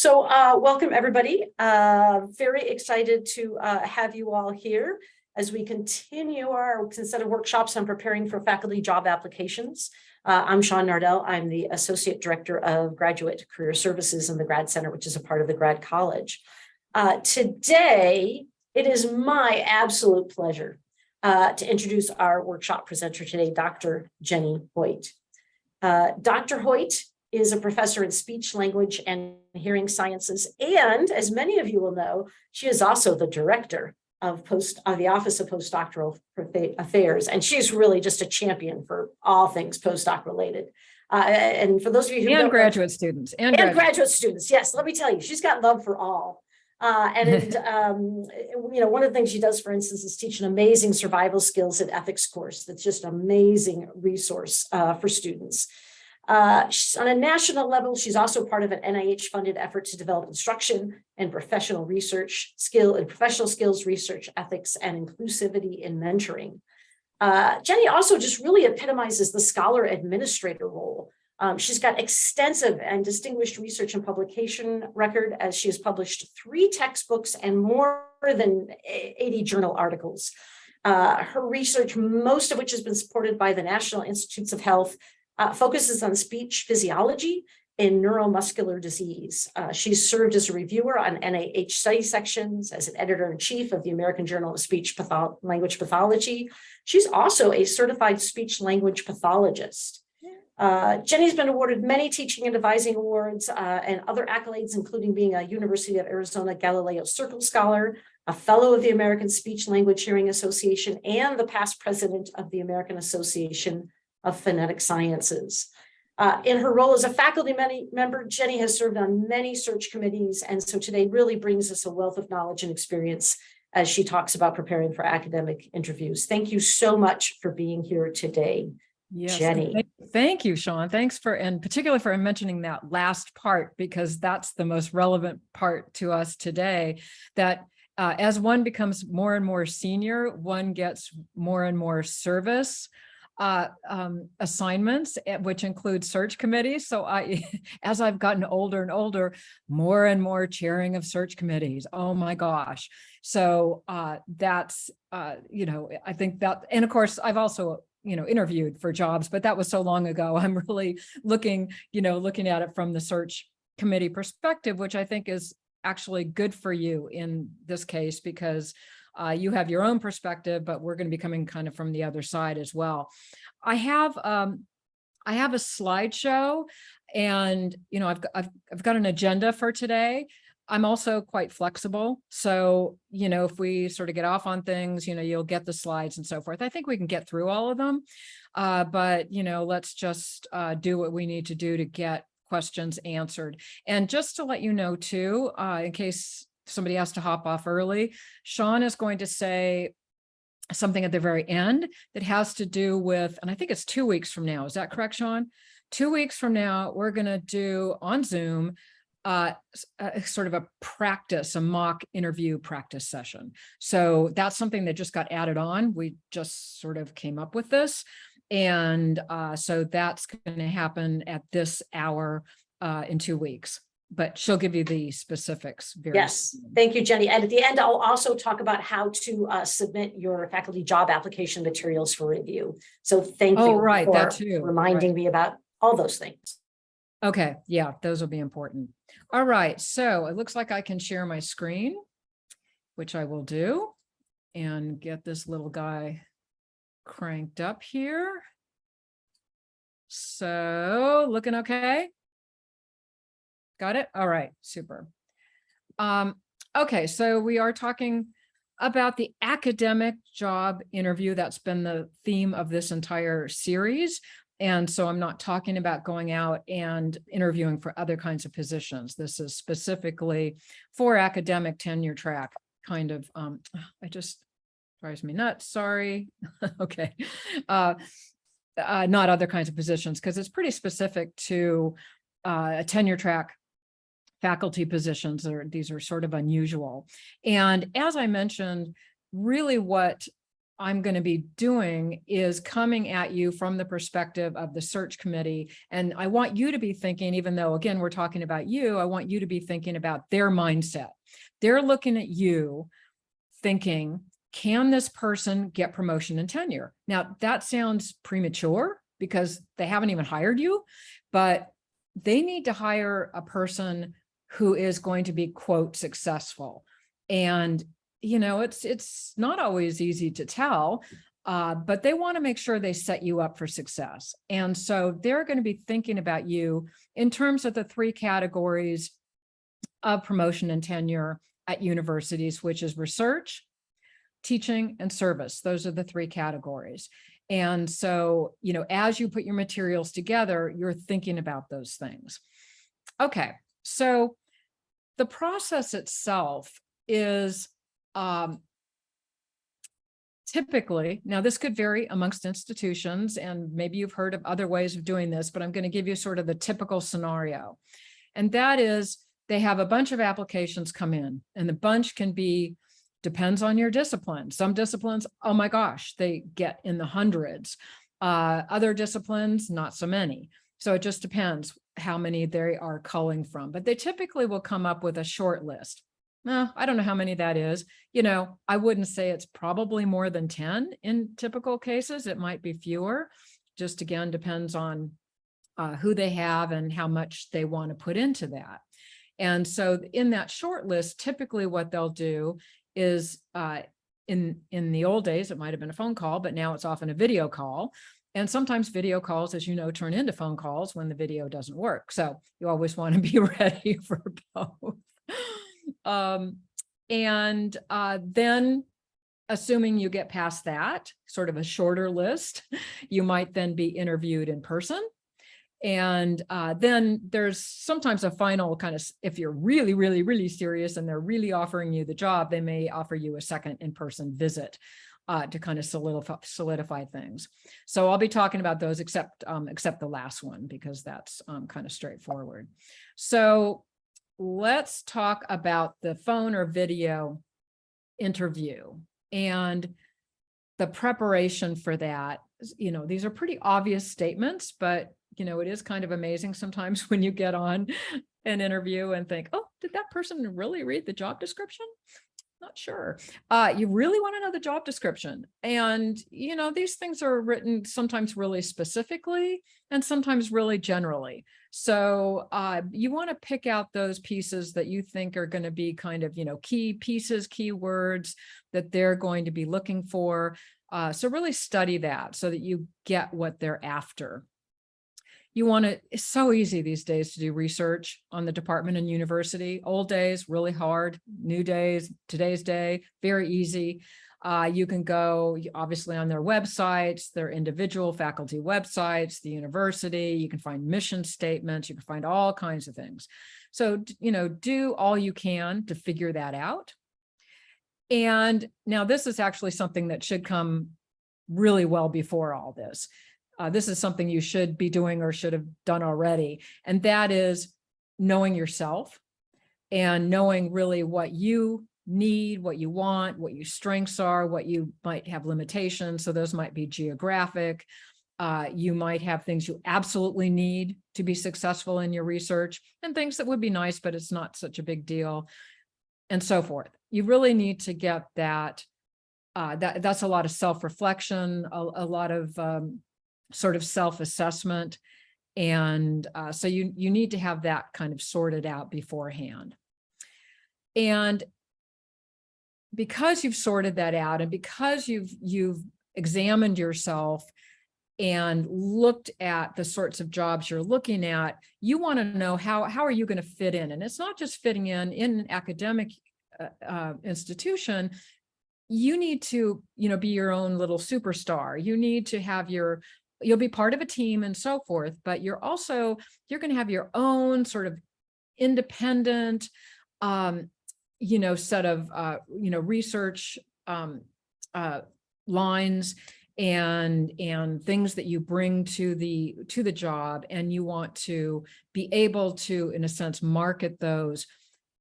Welcome everybody. Very excited to have you all here as we continue our set of workshops on preparing for faculty job applications. I'm Sean Nardell. I'm the Associate Director of Graduate Career Services in the Grad Center, which is a part of the Grad College. Today, it is my absolute pleasure to introduce our workshop presenter today, Dr. Jenny Hoit. Dr. Hoit is a professor in speech, language, and hearing sciences. And as many of you will know, she is also the director of the Office of Postdoctoral Affairs. And she's really just a champion for all things postdoc related. And for those of you who and graduate students and graduate students, yes, let me tell you, she's got love for all. One of the things she does, for instance, is teach an amazing survival skills and ethics course that's just an amazing resource for students. On a national level, she's also part of an NIH-funded effort to develop instruction and professional skills research, ethics, and inclusivity in mentoring. Jenny also just really epitomizes the scholar administrator role. She's got extensive and distinguished research and publication record, as she has published 3 textbooks and more than 80 journal articles. Her research, most of which has been supported by the National Institutes of Health, focuses on speech physiology in neuromuscular disease. She's served as a reviewer on NIH study sections, as an editor-in-chief of the American Journal of Speech Language Pathology. She's also a certified speech language pathologist. Jenny's been awarded many teaching and advising awards and other accolades, including being a University of Arizona Galileo Circle Scholar, a fellow of the American Speech Language Hearing Association, and the past president of the American Association of Phonetic Sciences. In her role as a faculty member, Jenny has served on many search committees, and so today really brings us a wealth of knowledge and experience as she talks about preparing for academic interviews. Thank you so much for being here today, yes, Jenny. Thank you, Sean. Thanks and particularly for mentioning that last part, because that's the most relevant part to us today, that as one becomes more and more senior, one gets more and more service assignments, which include search committees. So as I've gotten older and older, more and more chairing of search committees. Oh my gosh. So that's, I think that, and of course, I've also, interviewed for jobs, but that was so long ago. I'm really looking at it from the search committee perspective, which I think is actually good for you in this case, because you have your own perspective, but we're going to be coming kind of from the other side as well. I have a slideshow, and I've got an agenda for today. I'm also quite flexible, so if we sort of get off on things, you'll get the slides and so forth. I think we can get through all of them, but let's just do what we need to do to get questions answered. And just to let you know too, in case somebody has to hop off early, Sean is going to say something at the very end that has to do with, and I think it's 2 weeks from now. Is that correct, Sean? 2 weeks from now, we're going to do on Zoom sort of a mock interview practice session. So that's something that just got added on. We just sort of came up with this. And so that's going to happen at this hour in 2 weeks. But she'll give you the specifics. Yes, thank you, Jenny. And at the end, I'll also talk about how to submit your faculty job application materials for review. So thank you for that too. Reminding me about all those things. Okay, yeah, those will be important. All right, so it looks like I can share my screen, which I will do, and get this little guy cranked up here. So looking okay? Got it? All right, super. Okay, so we are talking about the academic job interview. That's been the theme of this entire series. And so I'm not talking about going out and interviewing for other kinds of positions. This is specifically for academic tenure track kind of, it just drives me nuts, sorry. Okay. Not other kinds of positions, because it's pretty specific to a tenure track faculty positions. These are sort of unusual. And as I mentioned, really what I'm going to be doing is coming at you from the perspective of the search committee. And I want you to be thinking, even though, again, we're talking about you, I want you to be thinking about their mindset. They're looking at you thinking, can this person get promotion and tenure? Now, that sounds premature because they haven't even hired you, but they need to hire a person who is going to be, quote, successful. And it's not always easy to tell, but they want to make sure they set you up for success. And so they're going to be thinking about you in terms of the 3 categories of promotion and tenure at universities, which is research, teaching, and service. Those are the 3 categories. And so, as you put your materials together, you're thinking about those things. Okay, so the process itself is typically, now this could vary amongst institutions, and maybe you've heard of other ways of doing this, but I'm going to give you sort of the typical scenario. And that is, they have a bunch of applications come in, and the bunch can be, depends on your discipline. Some disciplines, oh my gosh, they get in the hundreds. Other disciplines, not so many. So it just depends how many they are culling from, but they typically will come up with a short list. I don't know how many that is. I wouldn't say it's probably more than 10 in typical cases. It might be fewer. Just again, depends on who they have and how much they want to put into that. And so in that short list, typically what they'll do is in the old days, it might have been a phone call, but now it's often a video call. And sometimes video calls, as you know, turn into phone calls when the video doesn't work. So you always want to be ready for both. Then assuming you get past that, sort of a shorter list, you might then be interviewed in person. And then there's sometimes a final kind of, if you're really, really, really serious and they're really offering you the job, they may offer you a second in-person visit to kind of solidify things. So I'll be talking about those except the last one, because that's kind of straightforward. So let's talk about the phone or video interview and the preparation for that. These are pretty obvious statements, but it is kind of amazing sometimes when you get on an interview and think, oh, did that person really read the job description? Not sure. You really want to know the job description. And, these things are written sometimes really specifically and sometimes really generally. So you want to pick out those pieces that you think are going to be kind of, key pieces, key words that they're going to be looking for. So really study that so that you get what they're after. You want to, it's so easy these days to do research on the department and university. Old days, really hard. New days, today's day, very easy. You can go obviously on their websites, their individual faculty websites, the university. You can find mission statements. You can find all kinds of things. So, do all you can to figure that out. And now this is actually something that should come really well before all this. This is something you should be doing or should have done already. And that is knowing yourself and knowing really what you need, what you want, what your strengths are, what you might have limitations. So those might be geographic. You might have things you absolutely need to be successful in your research and things that would be nice, but it's not such a big deal, and so forth. You really need to get that. That's a lot of self-reflection, a lot of sort of self-assessment. And so you need to have that kind of sorted out beforehand. And because you've sorted that out and because you've examined yourself and looked at the sorts of jobs you're looking at, you want to know how are you going to fit in? And it's not just fitting in an academic institution. You need to, be your own little superstar. You need to have you'll be part of a team and so forth, but you're going to have your own sort of independent, set of, research lines and things that you bring to the job. And you want to be able to, in a sense, market those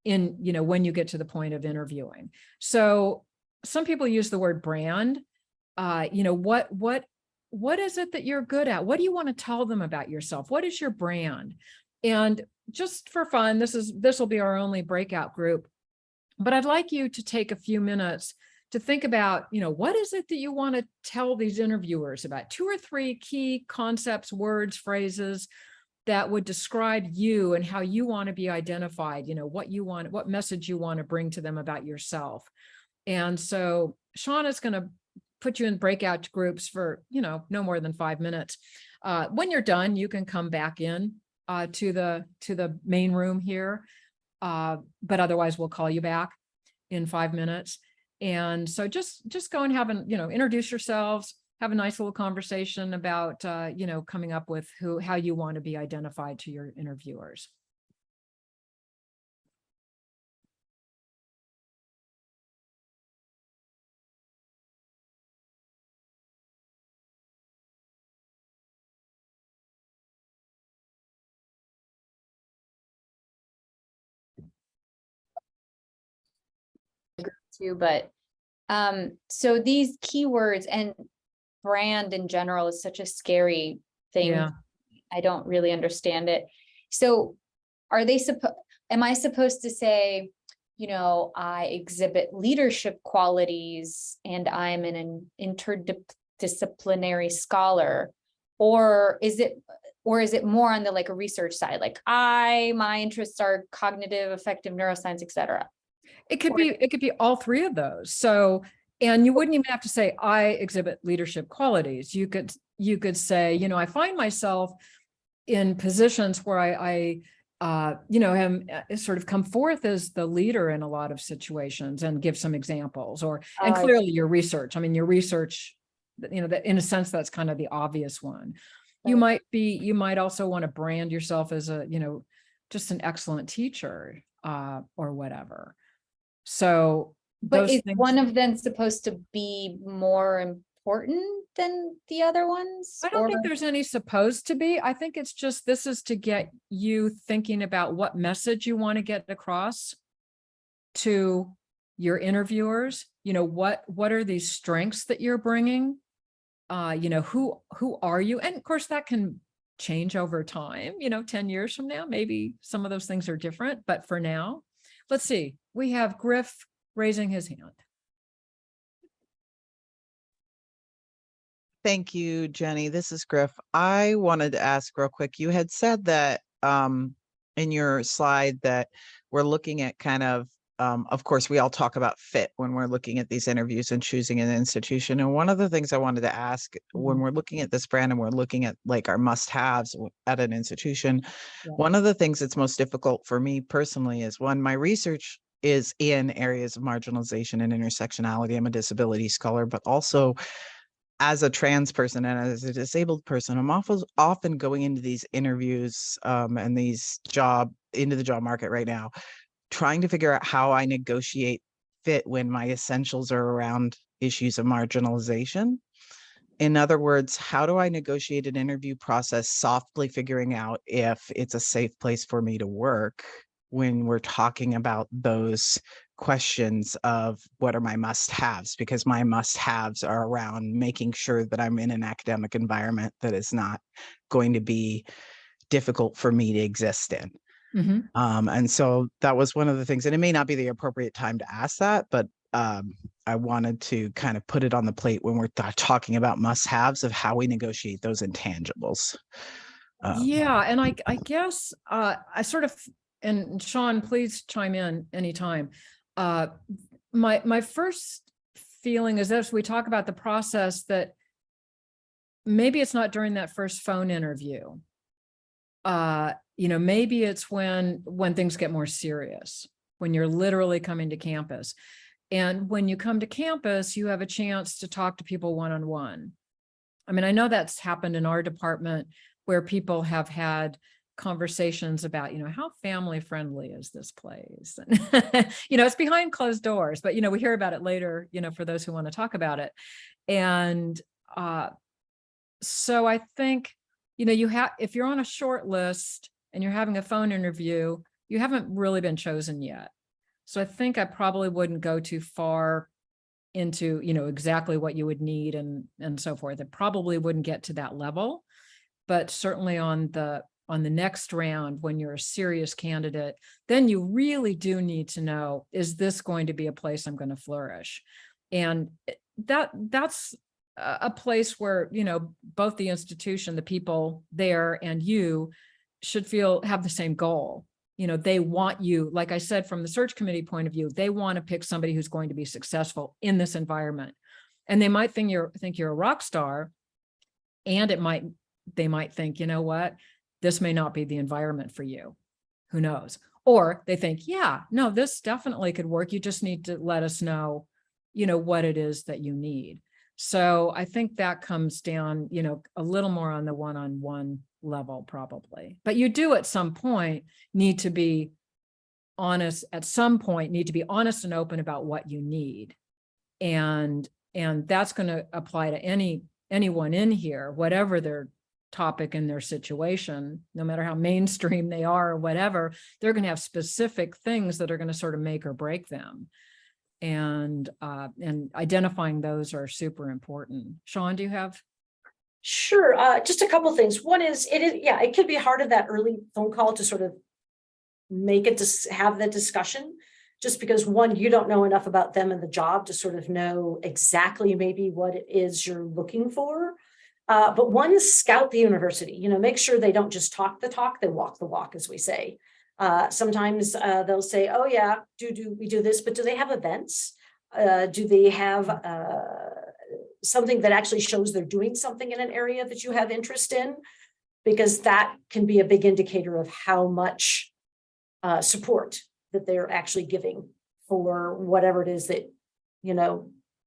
in, when you get to the point of interviewing. So some people use the word brand. what is it that you're good at? What do you want to tell them about yourself? What is your brand? And just for fun, this will be our only breakout group, but I'd like you to take a few minutes to think about, what is it that you want to tell these interviewers about? 2 or 3 key concepts, words, phrases that would describe you and how you want to be identified, what message you want to bring to them about yourself. And so Sean is going to put you in breakout groups for, no more than 5 minutes. When you're done, you can come back in to the main room here. But otherwise we'll call you back in 5 minutes. And so just go and introduce yourselves, have a nice little conversation about, coming up with how you want to be identified to your interviewers. Too, but so these keywords and brand in general is such a scary thing. Yeah. I don't really understand it. So am I supposed to say, I exhibit leadership qualities and I'm an interdisciplinary scholar, or is it more on the like a research side, like my interests are cognitive, affective neuroscience, etc.? It could be all 3 of those. So, and you wouldn't even have to say, I exhibit leadership qualities. You could say, I find myself in positions where I am sort of come forth as the leader in a lot of situations, and give some examples, and clearly your research. I mean, your research, that in a sense, that's kind of the obvious one. You might also want to brand yourself as just an excellent teacher, or whatever. So, but is one of them supposed to be more important than the other ones? I don't think there's any supposed to be. I think it's just, this is to get you thinking about what message you want to get across to your interviewers. What are these strengths that you're bringing? Who are you? And of course that can change over time. 10 years from now, maybe some of those things are different, but for now, let's see. We have Griff raising his hand. Thank you, Jenny. This is Griff. I wanted to ask real quick. You had said that in your slide that we're looking at kind of course, we all talk about fit when we're looking at these interviews and choosing an institution. And one of the things I wanted to ask, when we're looking at this brand and we're looking at like our must-haves at an institution, one of the things that's most difficult for me personally is, one, my research is in areas of marginalization and intersectionality. I'm a disability scholar, but also as a trans person and as a disabled person, I'm often going into these interviews and into the job market right now, trying to figure out how I negotiate fit when my essentials are around issues of marginalization. In other words, how do I negotiate an interview process, softly figuring out if it's a safe place for me to work when we're talking about those questions of what are my must-haves, because my must-haves are around making sure that I'm in an academic environment that is not going to be difficult for me to exist in. And so that was one of the things, and it may not be the appropriate time to ask that, but I wanted to kind of put it on the plate when we're talking about must-haves of how we negotiate those intangibles. Yeah, and I guess I sort of, and Sean, please chime in anytime. My first feeling is, as we talk about the process, that maybe it's not during that first phone interview. Maybe it's when things get more serious, when you're literally coming to campus. And when you come to campus, you have a chance to talk to people one-on-one. I mean, I know that's happened in our department, where people have had conversations about, how family friendly is this place? And, it's behind closed doors, but, we hear about it later, for those who want to talk about it. And so I think, if you're on a short list and you're having a phone interview, you haven't really been chosen yet. So I think I probably wouldn't go too far into, exactly what you would need and so forth. It probably wouldn't get to that level, but certainly on the next round, when you're a serious candidate, then you really do need to know, is this going to be a place I'm going to flourish? And that's a place where, both the institution, the people there, and you should have the same goal. They want you, like I said, from the search committee point of view, they want to pick somebody who's going to be successful in this environment. And they might think you're a rock star, and they might think, you know what, this may not be the environment for you. Who knows? Or they think, yeah, no, this definitely could work. You just need to let us know, what it is that you need. So I think that comes down, a little more on the one-on-one level probably. But you do at some point need to be honest, need to be honest and open about what you need. And that's going to apply to anyone in here, whatever their topic and their situation, no matter how mainstream they are or whatever, they're going to have specific things that are going to sort of make or break them. And identifying those are super important. Sean, do you have? Sure. Just a couple things. One is, it could be hard at that early phone call to sort of make it to have the discussion, just because one, you don't know enough about them and the job to sort of know exactly maybe what it is you're looking for. But one is scout the university, make sure they don't just talk the talk, they walk the walk, as we say. Sometimes they'll say, oh yeah, we do this, but do they have events? Do they have something that actually shows they're doing something in an area that you have interest in? Because that can be a big indicator of how much support that they're actually giving for whatever it is that,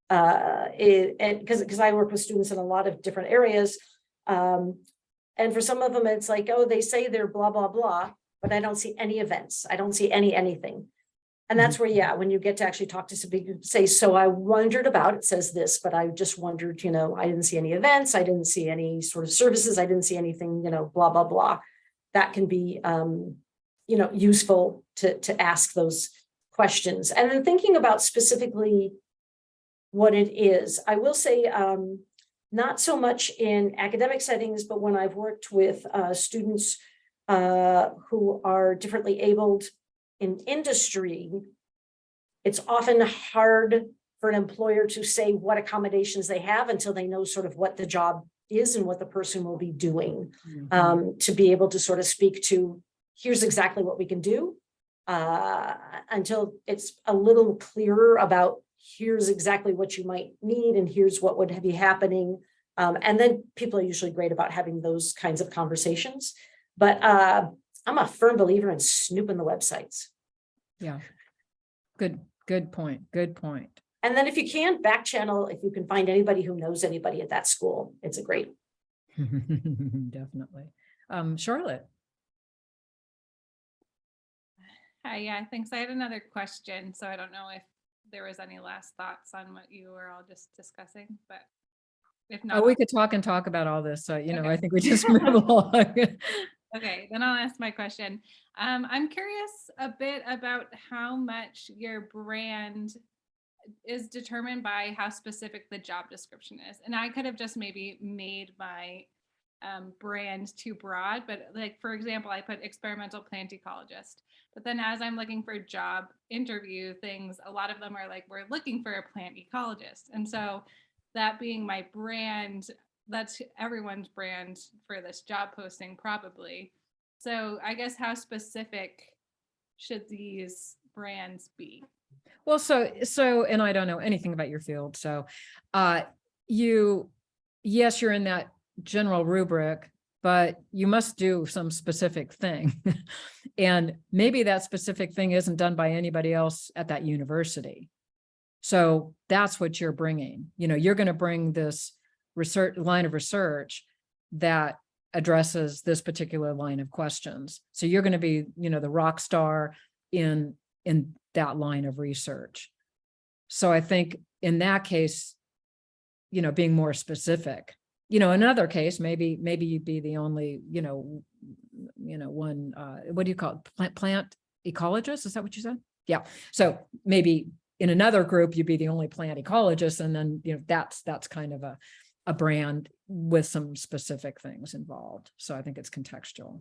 because I work with students in a lot of different areas. And for some of them, it's like, oh, they say they're blah, blah, blah, but I don't see any events. I don't see anything. And that's where, when you get to actually talk to somebody, you say, so I wondered about, it says this, but I just wondered, I didn't see any events. I didn't see any sort of services. I didn't see anything, blah, blah, blah. That can be, useful to ask those questions. And then thinking about specifically what it is, I will say, not so much in academic settings, but when I've worked with students who are differently abled in industry, it's often hard for an employer to say what accommodations they have until they know sort of what the job is and what the person will be doing, to be able to sort of speak to, here's exactly what we can do, until it's a little clearer about here's exactly what you might need and here's what would be happening. And then people are usually great about having those kinds of conversations. But I'm a firm believer in snooping the websites. Yeah. Good point. And then if you can, back channel, if you can find anybody who knows anybody at that school, it's a great. Definitely. Charlotte. Hi, yeah, thanks. I had another question, so I don't know if there was any last thoughts on what you were all just discussing, but if not, We could talk about all this. So, Okay. I think we just move along. Okay, then I'll ask my question. I'm curious a bit about how much your brand is determined by how specific the job description is. And I could have just maybe made my brand too broad, but like, for example, I put experimental plant ecologist, but then as I'm looking for job interview things, a lot of them are like, we're looking for a plant ecologist. And so that being my brand, that's everyone's brand for this job posting probably. So I guess how specific should these brands be? Well, so, and I don't know anything about your field. So, yes, you're in that general rubric, but you must do some specific thing. And maybe that specific thing isn't done by anybody else at that university. So that's what you're bringing. You're going to bring this line of research that addresses this particular line of questions. So you're going to be, the rock star in that line of research. So I think in that case, being more specific, another case, maybe you'd be the only, one, what do you call it? Plant ecologist? Is that what you said? Yeah. So maybe in another group, you'd be the only plant ecologist. And then, that's kind of a brand with some specific things involved. So I think it's contextual.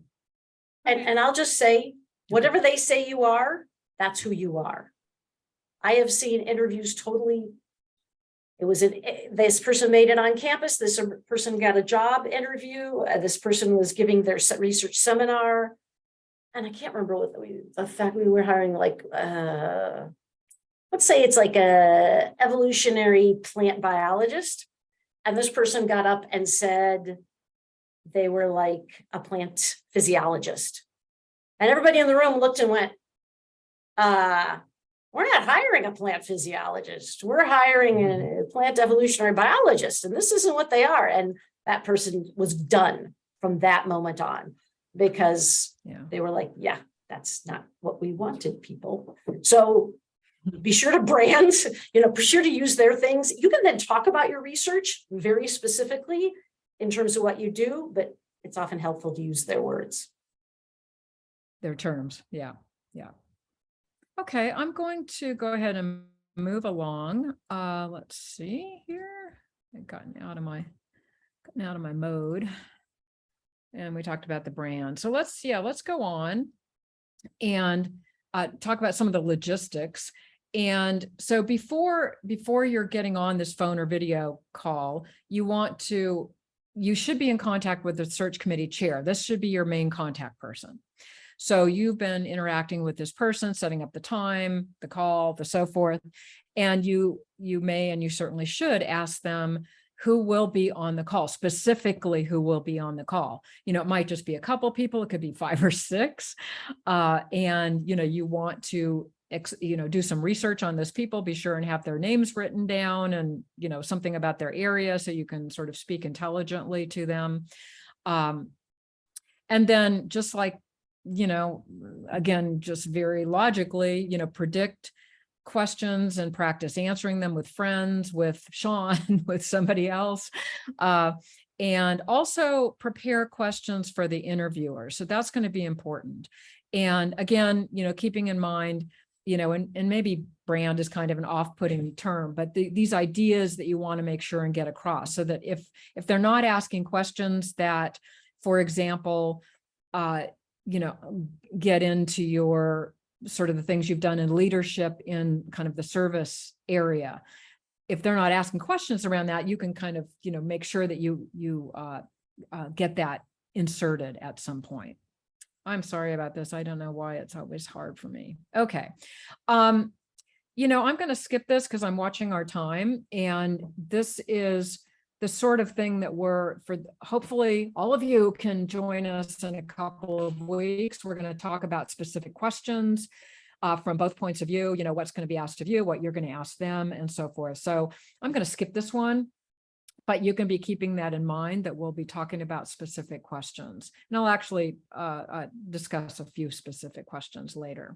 And I'll just say, whatever they say you are, that's who you are. I have seen interviews totally. This person made it on campus. This person got a job interview. This person was giving their research seminar. And I can't remember what the fact we were hiring, like, let's say it's like a evolutionary plant biologist. And this person got up and said they were like a plant physiologist. And everybody in the room looked and went, we're not hiring a plant physiologist. We're hiring a plant evolutionary biologist, and this isn't what they are. And that person was done from that moment on, because they were like, yeah, that's not what we wanted, people. So be sure to brand, be sure to use their things. You can then talk about your research very specifically in terms of what you do, but it's often helpful to use their words. Their terms. Yeah. Okay, I'm going to go ahead and move along. Let's see here. I've gotten out of my mode. And we talked about the brand. So let's go on and talk about some of the logistics. And so before you're getting on this phone or video call, you should be in contact with the search committee chair. This should be your main contact person. So you've been interacting with this person, setting up the time, the call, the so forth, and you may, and you certainly should ask them who will be on the call, specifically who will be on the call. It might just be a couple people, it could be 5 or 6. And, you want to, do some research on those people, be sure and have their names written down and, something about their area so you can sort of speak intelligently to them. And then just like, again, just very logically, predict questions and practice answering them with friends, with Sean, with somebody else, and also prepare questions for the interviewer. So that's going to be important. And again, keeping in mind, and maybe brand is kind of an off-putting term, but these ideas that you want to make sure and get across, so that if they're not asking questions that, for example, get into your sort of the things you've done in leadership in kind of the service area. If they're not asking questions around that, you can kind of, make sure that you get that inserted at some point. I'm sorry about this. I don't know why it's always hard for me. Okay. I'm going to skip this because I'm watching our time, and this is the sort of thing that hopefully all of you can join us in a couple of weeks. We're going to talk about specific questions from both points of view, what's going to be asked of you, what you're going to ask them, and so forth. So I'm going to skip this one, but you can be keeping that in mind, that we'll be talking about specific questions. And I'll actually discuss a few specific questions later.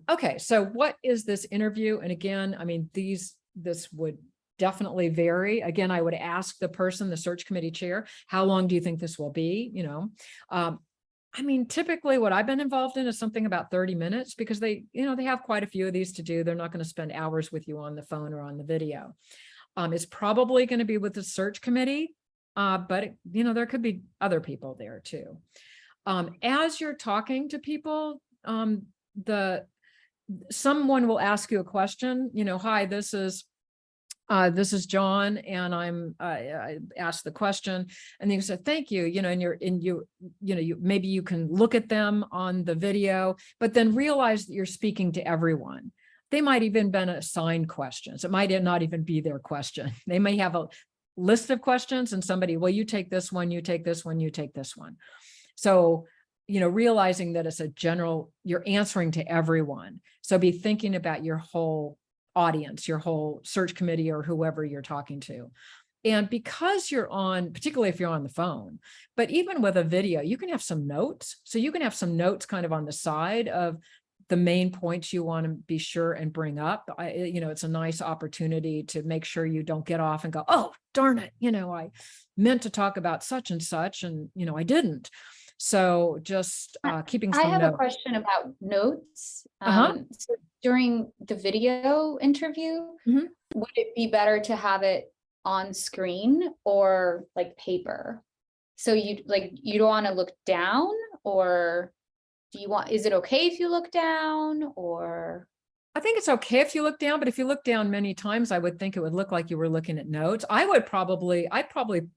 Okay, so what is this interview? And again, this would definitely vary. Again, I would ask the person, the search committee chair, how long do you think this will be? Typically what I've been involved in is something about 30 minutes, because they have quite a few of these to do. They're not going to spend hours with you on the phone or on the video. It's probably going to be with the search committee, but there could be other people there too. As you're talking to people, someone will ask you a question, hi, this is John, and I asked the question, and you said, thank you, maybe you can look at them on the video, but then realize that you're speaking to everyone. They might even been assigned questions. It might not even be their question. They may have a list of questions, and somebody, well, you take this one, you take this one, you take this one. So, realizing that it's a general, you're answering to everyone. So be thinking about your whole audience, your whole search committee, or whoever you're talking to. And because you're on, particularly if you're on the phone, but even with a video, you can have some notes. So you can have some notes kind of on the side of the main points you want to be sure and bring up. It's a nice opportunity to make sure you don't get off and go, oh, darn it, I meant to talk about such and such, and, I didn't. So just keeping I some have a notes. question about notes. Uh-huh. So during the video interview, Mhm. would it be better to have it on screen or like paper? So you don't want to look down, or is it okay if you look down, or? I think it's okay if you look down, but if you look down many times, I would think it would look like you were looking at notes. I'd probably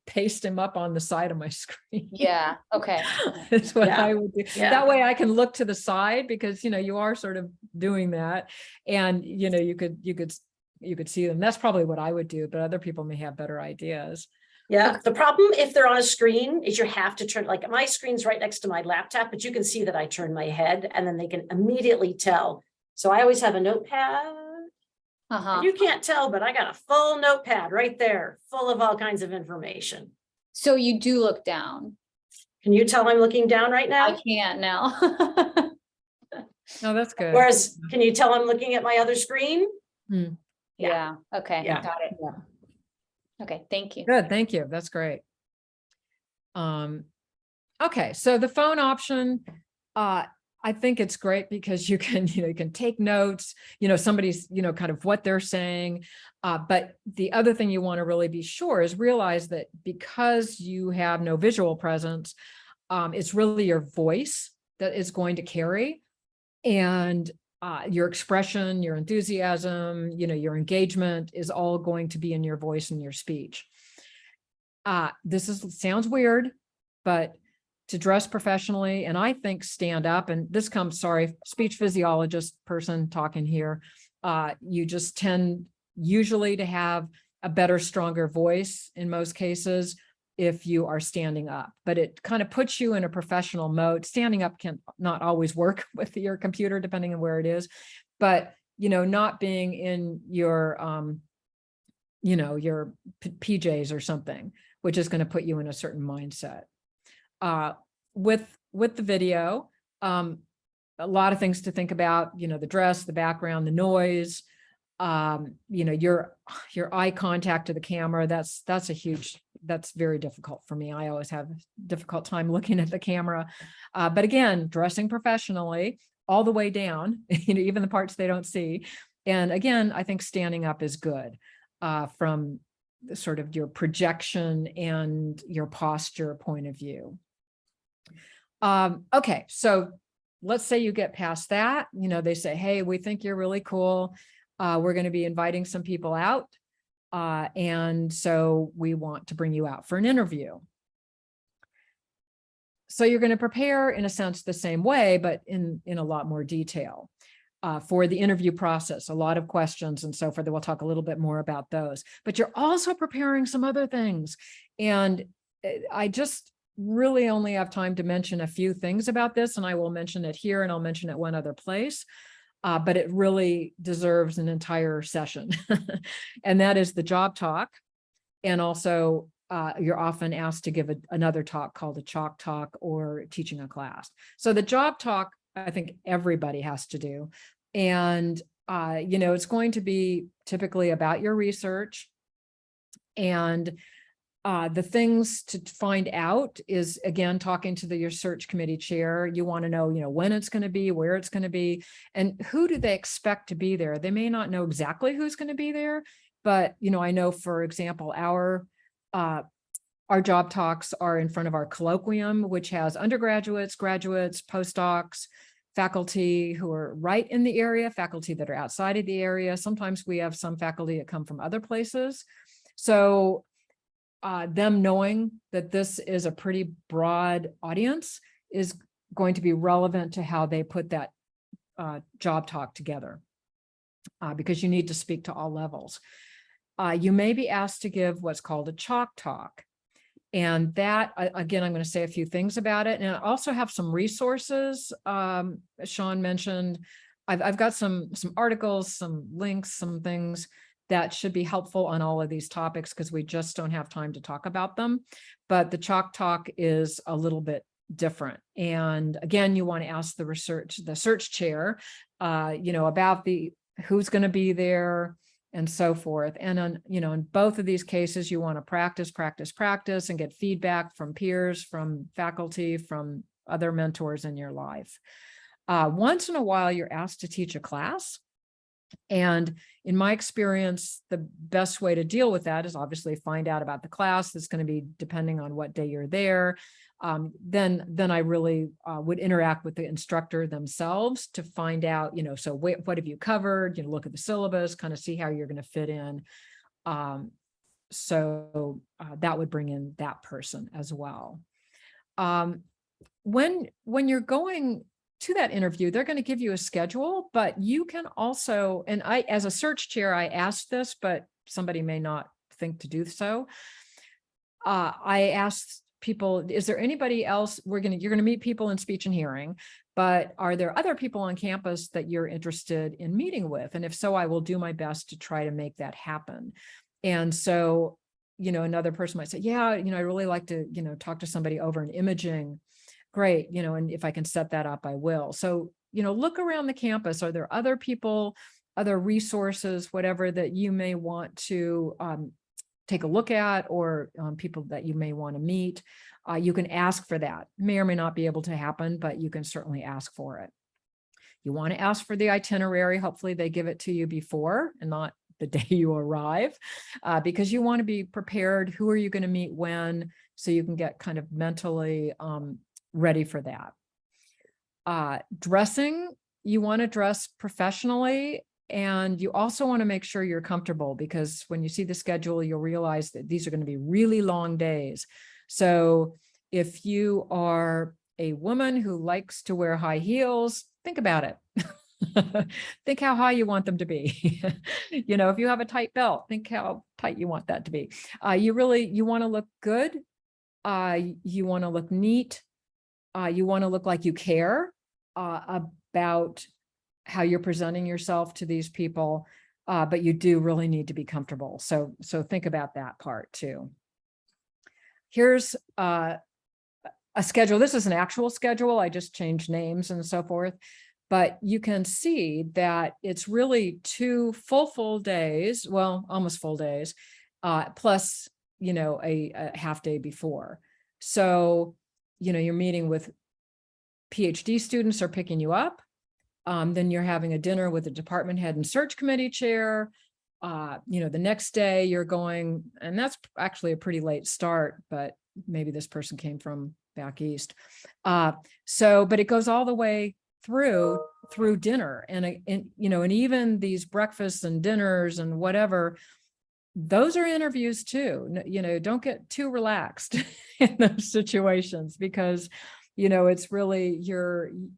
paste them up on the side of my screen. Yeah, okay. That's what Yeah. I would do. Yeah. That way I can look to the side because, you are sort of doing that. And, you could see them. That's probably what I would do, but other people may have better ideas. Yeah, the problem if they're on a screen is you have to turn, like my screen's right next to my laptop, but you can see that I turn my head and then they can immediately tell. So I always have a notepad. And you can't tell, but I got a full notepad right there, full of all kinds of information. So you do look down? Can you tell I'm looking down right now? I can't now. Oh, that's good. Whereas, can you tell I'm looking at my other screen? Yeah, okay, Yeah. got it. Yeah. Okay, thank you. Good, thank you. That's great. Okay, so the phone option, I think it's great because you can, you can take notes, somebody's, kind of what they're saying. But the other thing you want to really be sure is realize that because you have no visual presence, it's really your voice that is going to carry, and your expression, your enthusiasm, your engagement is all going to be in your voice and your speech. Sounds weird, but to dress professionally, and I think stand up, and this comes, speech physiologist person talking here, you just tend usually to have a better, stronger voice in most cases if you are standing up, but it kind of puts you in a professional mode. Standing up can not always work with your computer, depending on where it is, but, not being in your, your PJs or something, which is going to put you in a certain mindset. With the video, a lot of things to think about, the dress, the background, the noise, your eye contact to the camera. That's very difficult for me. I always have a difficult time looking at the camera. But again, dressing professionally all the way down, even the parts they don't see. And again, I think standing up is good from sort of your projection and your posture point of view. Okay, so let's say you get past that, they say, hey, we think you're really cool. We're going to be inviting some people out. And so we want to bring you out for an interview. So you're going to prepare in a sense the same way, but in a lot more detail for the interview process, a lot of questions and so forth. We'll talk a little bit more about those, but you're also preparing some other things. And I just really only have time to mention a few things about this, and I will mention it here and I'll mention it one other place. But it really deserves an entire session. And that is the job talk. And also you're often asked to give another talk called a chalk talk or teaching a class. So the job talk, I think everybody has to do. And, it's going to be typically about your research. And the things to find out is, again, talking to your search committee chair. You want to know, when it's going to be, where it's going to be, and who do they expect to be there. They may not know exactly who's going to be there, but, I know, for example, our job talks are in front of our colloquium, which has undergraduates, graduates, postdocs, faculty who are right in the area, faculty that are outside of the area. Sometimes we have some faculty that come from other places. So them knowing that this is a pretty broad audience is going to be relevant to how they put that job talk together, because you need to speak to all levels. You may be asked to give what's called a chalk talk. And that, again, I'm going to say a few things about it. And I also have some resources. Sean mentioned, I've got some articles, some links, some things that should be helpful on all of these topics because we just don't have time to talk about them. But the chalk talk is a little bit different. And again, you want to ask the search chair, about who's going to be there and so forth. And on, in both of these cases, you want to practice and get feedback from peers, from faculty, from other mentors in your life. Once in a while, you're asked to teach a class. And in my experience, the best way to deal with that is obviously find out about the class. That's going to be depending on what day you're there. Then I really would interact with the instructor themselves to find out, so what have you covered, look at the syllabus, kind of see how you're going to fit in. So that would bring in that person as well. When you're going to that interview, they're going to give you a schedule, but you can also, and I, as a search chair, I asked this, but somebody may not think to do so. I asked people, is there anybody else? You're going to meet people in speech and hearing, but are there other people on campus that you're interested in meeting with? And if so, I will do my best to try to make that happen. And so, another person might say, yeah, I really like to, talk to somebody over in imaging. Great. And if I can set that up, I will. So, look around the campus. Are there other people, other resources, whatever that you may want to take a look at, or people that you may want to meet? You can ask for that. May or may not be able to happen, but you can certainly ask for it. You want to ask for the itinerary. Hopefully they give it to you before and not the day you arrive, because you want to be prepared. Who are you going to meet when, so you can get kind of mentally ready for that. Dressing, you want to dress professionally, and you also want to make sure you're comfortable, because when you see the schedule, you'll realize that these are going to be really long days. So if you are a woman who likes to wear high heels, think about it. Think how high you want them to be. If you have a tight belt, think how tight you want that to be. You want to look good. You want to look neat. You want to look like you care about how you're presenting yourself to these people, but you do really need to be comfortable. So think about that part too. Here's a schedule. This is an actual schedule. I just changed names and so forth, but you can see that it's really 2 full days, well, almost full days, plus, a half day before. So, you're meeting with PhD students are picking you up. Then you're having a dinner with the department head and search committee chair. The next day you're going, and that's actually a pretty late start, but maybe this person came from back east. But it goes all the way through dinner, and even these breakfasts and dinners and whatever, those are interviews too. Don't get too relaxed in those situations, because it's really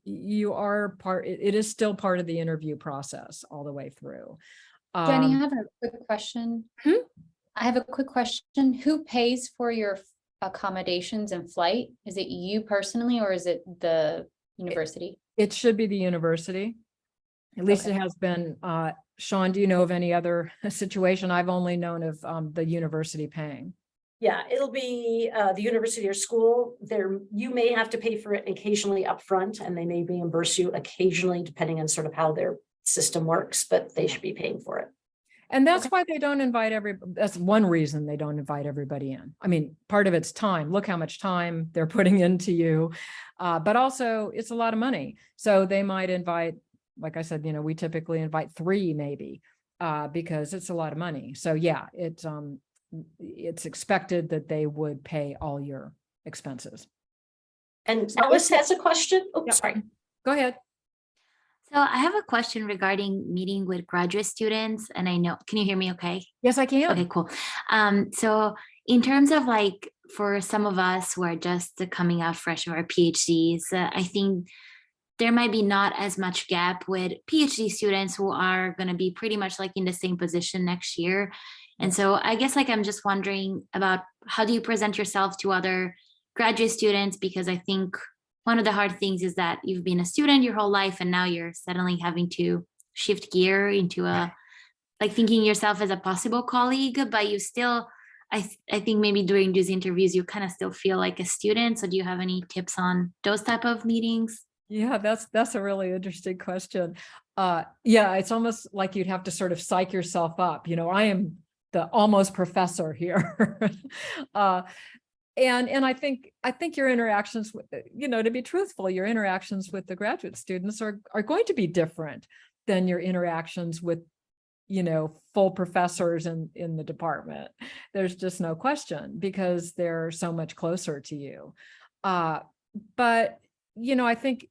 you are part, it is still part of the interview process all the way through. Jenny, I have a quick question. I have a quick question. Who pays for your accommodations and flight? Is it you personally, or is it the university? It should be the university. At least Okay. it has been. Sean, do you know of any other situation? I've only known of the university paying. Yeah, it'll be the university or school. You may have to pay for it occasionally upfront, and they may reimburse you occasionally, depending on sort of how their system works, but they should be paying for it. And that's why they don't invite that's one reason they don't invite everybody in. I mean, part of it's time. Look how much time they're putting into you. But also it's a lot of money. So they might invite, like I said, we typically invite 3 maybe, because it's a lot of money. So yeah, it's expected that they would pay all your expenses. And Alice has a question. Oh, Yep. sorry. Go ahead. So I have a question regarding meeting with graduate students, and I know, can you hear me okay? Yes, I can. Okay, cool. So in terms of like, for some of us who are just coming out fresh of our PhDs, I think there might be not as much gap with PhD students who are going to be pretty much like in the same position next year. And so I guess like, I'm just wondering about how do you present yourself to other graduate students? Because I think one of the hard things is that you've been a student your whole life, and now you're suddenly having to shift gear into like thinking yourself as a possible colleague, but you still, I think maybe during these interviews, you kind of still feel like a student. So do you have any tips on those type of meetings? Yeah, that's a really interesting question. Yeah, it's almost like you'd have to sort of psych yourself up. I am the almost professor here. And I think your interactions with, to be truthful, your interactions with the graduate students are going to be different than your interactions with, full professors in the department. There's just no question, because they're so much closer to you. But, I think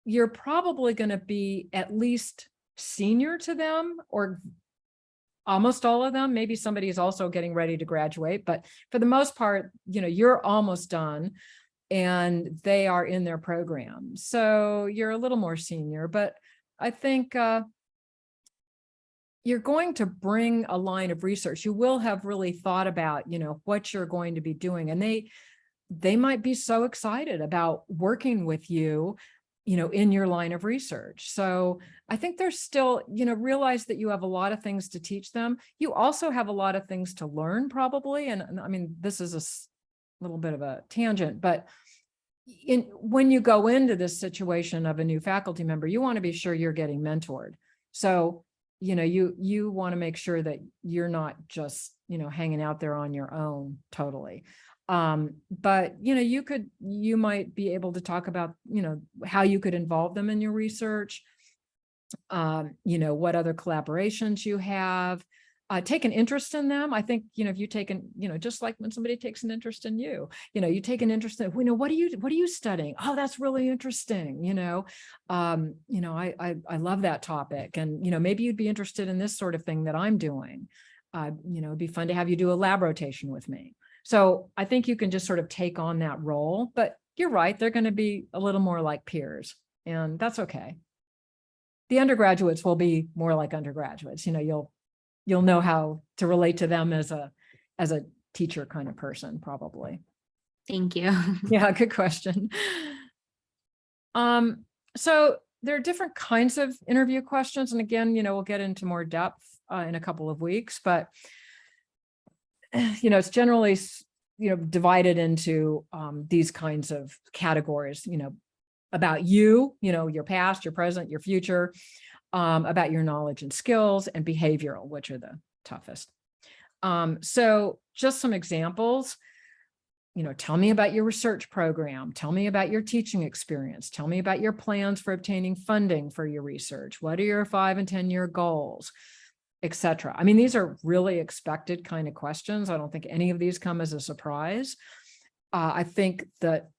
you're probably going to be at least senior to them, or almost all of them. Maybe somebody is also getting ready to graduate, but for the most part, you're almost done and they are in their program. So you're a little more senior, but I think you're going to bring a line of research. You will have really thought about, what you're going to be doing. And they might be so excited about working with you, in your line of research. So I think there's still, realize that you have a lot of things to teach them. You also have a lot of things to learn, probably. And I mean, this is a little bit of a tangent, but when you go into this situation of a new faculty member, you want to be sure you're getting mentored. So, you want to make sure that you're not just, hanging out there on your own totally. But, you might be able to talk about, how you could involve them in your research, what other collaborations you have, take an interest in them. I think, if you take an, just like when somebody takes an interest in you, you take an interest in, what are you studying? Oh, that's really interesting. I love that topic. And, maybe you'd be interested in this sort of thing that I'm doing. It'd be fun to have you do a lab rotation with me. So I think you can just sort of take on that role, but you're right. They're going to be a little more like peers, and that's okay. The undergraduates will be more like undergraduates. You'll know how to relate to them as a teacher kind of person, probably. Thank you. Yeah, good question. So there are different kinds of interview questions. And again, we'll get into more depth in a couple of weeks, but it's generally, divided into these kinds of categories, about you, your past, your present, your future, about your knowledge and skills, and behavioral, which are the toughest. So just some examples, tell me about your research program. Tell me about your teaching experience. Tell me about your plans for obtaining funding for your research. What are your 5 and 10-year goals, etc. I mean, these are really expected kind of questions. I don't think any of these come as a surprise. I think that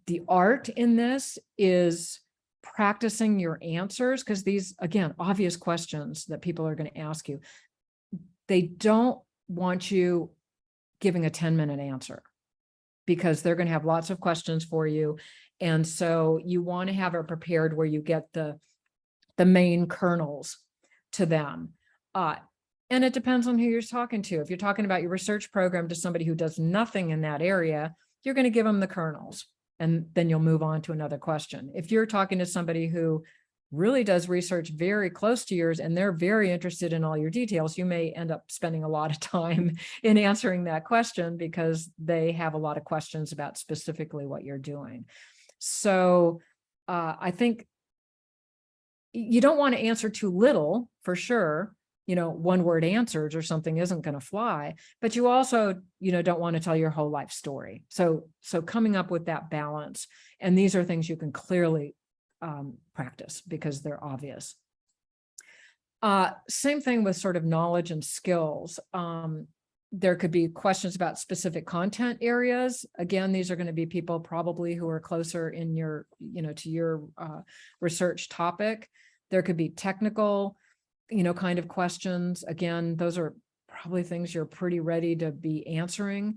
the art in this is practicing your answers, because these, again, obvious questions that people are going to ask you, they don't want you giving a 10-minute answer, because they're going to have lots of questions for you. And so you want to have it prepared where you get the main kernels to them. And it depends on who you're talking to. If you're talking about your research program to somebody who does nothing in that area, you're going to give them the kernels, and then you'll move on to another question. If you're talking to somebody who really does research very close to yours and they're very interested in all your details, you may end up spending a lot of time in answering that question, because they have a lot of questions about specifically what you're doing. So I think you don't want to answer too little, for sure. 1-word answers or something isn't going to fly, but you also, don't want to tell your whole life story. So coming up with that balance, and these are things you can clearly practice because they're obvious. Same thing with sort of knowledge and skills. There could be questions about specific content areas. Again, these are going to be people probably who are closer in your, to your research topic. There could be technical, kind of questions. Again, those are probably things you're pretty ready to be answering.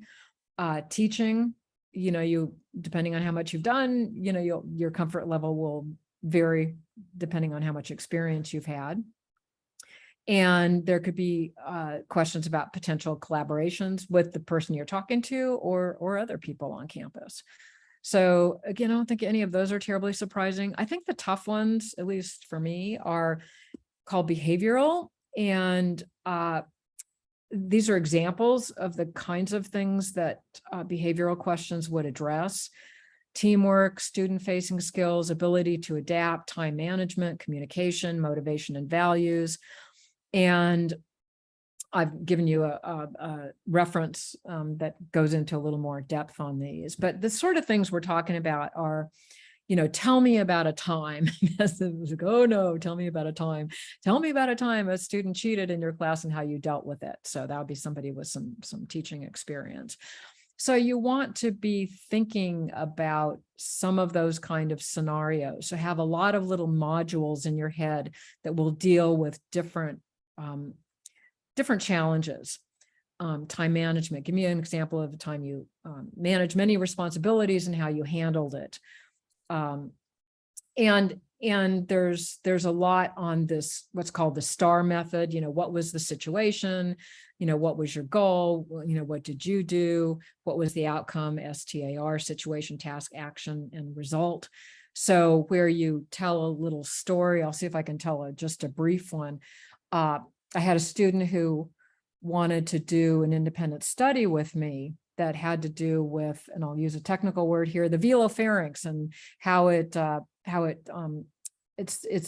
Teaching, you, depending on how much you've done, your comfort level will vary depending on how much experience you've had. And there could be questions about potential collaborations with the person you're talking to, or other people on campus. So again, I don't think any of those are terribly surprising. I think the tough ones, at least for me, are called behavioral. And these are examples of the kinds of things that behavioral questions would address: teamwork, student-facing skills, ability to adapt, time management, communication, motivation, and values. And I've given you a reference that goes into a little more depth on these, but the sort of things we're talking about are, tell me about a time. Yes, it was like, oh no, tell me about a time. Tell me about a time a student cheated in your class and how you dealt with it. So that would be somebody with some teaching experience. So you want to be thinking about some of those kind of scenarios. So have a lot of little modules in your head that will deal with different challenges. Time management. Give me an example of a time you managed many responsibilities and how you handled it. And there's a lot on this, what's called the STAR method. What was the situation? What was your goal? What did you do? What was the outcome? STAR, situation, task, action, and result. So where you tell a little story, I'll see if I can tell just a brief one. I had a student who wanted to do an independent study with me that had to do with, and I'll use a technical word here, the velopharynx and how its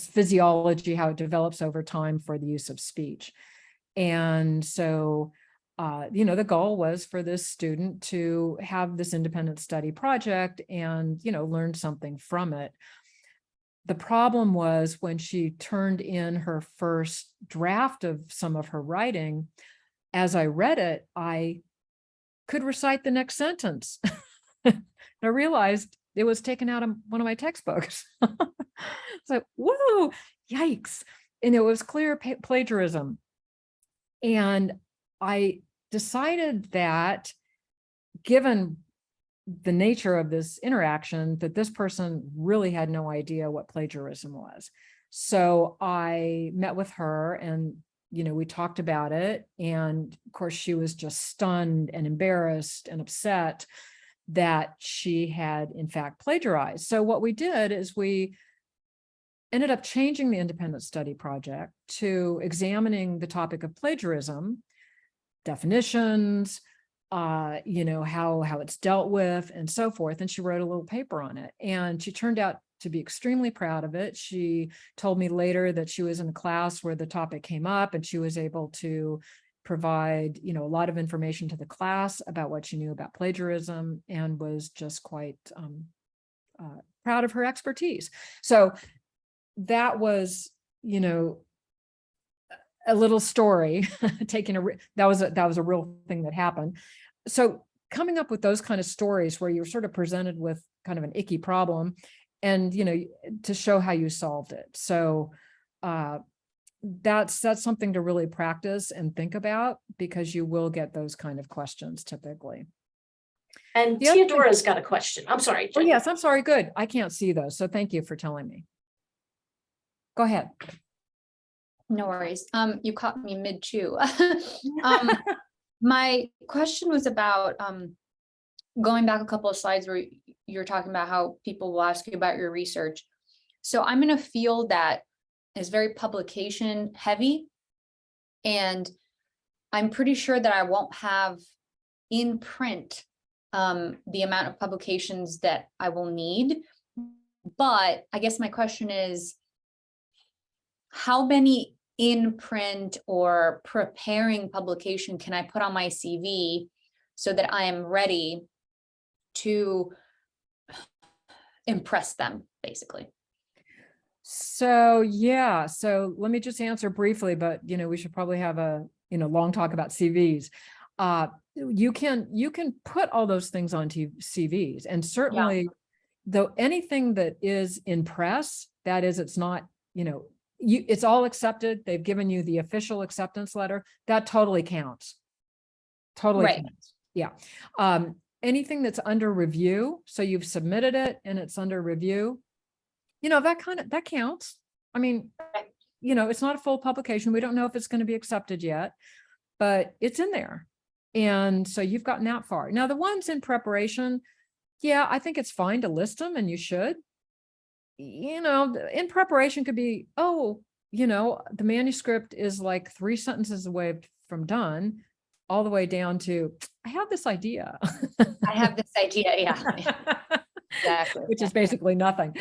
physiology, how it develops over time for the use of speech. And so, the goal was for this student to have this independent study project and, learn something from it. The problem was when she turned in her first draft of some of her writing, as I read it, I could recite the next sentence. I realized it was taken out of one of my textbooks. It's like, whoa, yikes. And it was clear plagiarism. And I decided that given the nature of this interaction, that this person really had no idea what plagiarism was. So I met with her and, we talked about it. And of course, she was just stunned and embarrassed and upset that she had in fact plagiarized. So what we did is we ended up changing the independent study project to examining the topic of plagiarism, definitions, how it's dealt with and so forth. And she wrote a little paper on it and she turned out to be extremely proud of it. She told me later that she was in a class where the topic came up and she was able to provide, a lot of information to the class about what she knew about plagiarism and was just quite proud of her expertise. So that was, a little story that was a real thing that happened. So coming up with those kind of stories where you're sort of presented with kind of an icky problem and, to show how you solved it. So that's something to really practice and think about because you will get those kind of questions typically. And Theodora's got a question. I'm sorry. Oh, yes, I'm sorry. Good. I can't see those. So thank you for telling me. Go ahead. No worries. You caught me mid-chew. My question was about going back a couple of slides where you're talking about how people will ask you about your research. So I'm in a field that is very publication heavy, and I'm pretty sure that I won't have in print the amount of publications that I will need. But I guess my question is, how many in print or preparing publication can I put on my CV so that I am ready to impress them, basically? So, yeah. So let me just answer briefly, but, we should probably have a, long talk about CVs. You can put all those things onto CVs, and certainly though anything that is in press, that is, it's not, it's all accepted. They've given you the official acceptance letter. That totally counts. Totally counts. Yeah. Anything that's under review. So you've submitted it and it's under review. That counts. I mean, it's not a full publication. We don't know if it's going to be accepted yet, but it's in there. And so you've gotten that far. Now the ones in preparation, I think it's fine to list them, and you should. In preparation could be, the manuscript is like 3 sentences away from done, all the way down to, I have this idea. I have this idea, yeah. Exactly. Which is basically nothing.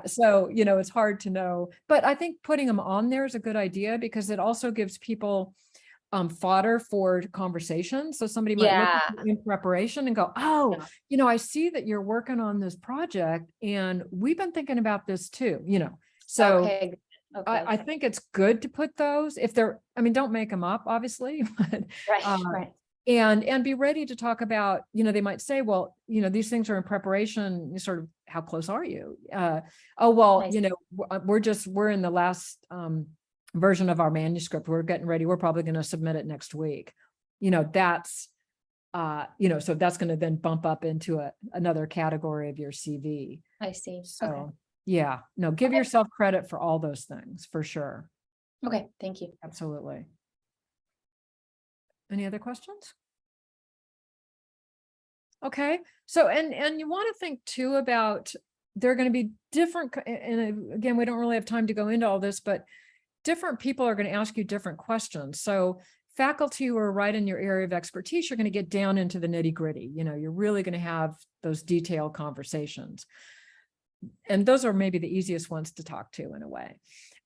So, it's hard to know, but I think putting them on there is a good idea because it also gives people fodder for conversation. So somebody might look at Yeah. it in preparation and go, oh, Yeah. I see that you're working on this project and we've been thinking about this too, So Okay. Okay. I think it's good to put those if they're, don't make them up, obviously, but, Right. Right. and be ready to talk about, they might say, well, these things are in preparation, sort of, how close are you? Oh, well, Nice. we're in the last, version of our manuscript. We're getting ready. We're probably going to submit it next week. That's, so that's going to then bump up into another category of your CV. I see. So, Okay. yeah, no, give Okay. yourself credit for all those things for sure. Okay. Thank you. Absolutely. Any other questions? Okay. So, and you want to think too about, there are going to be different, and again, we don't really have time to go into all this, but different people are going to ask you different questions. So faculty who are right in your area of expertise, you're going to get down into the nitty gritty. You're really going to have those detailed conversations. And those are maybe the easiest ones to talk to in a way.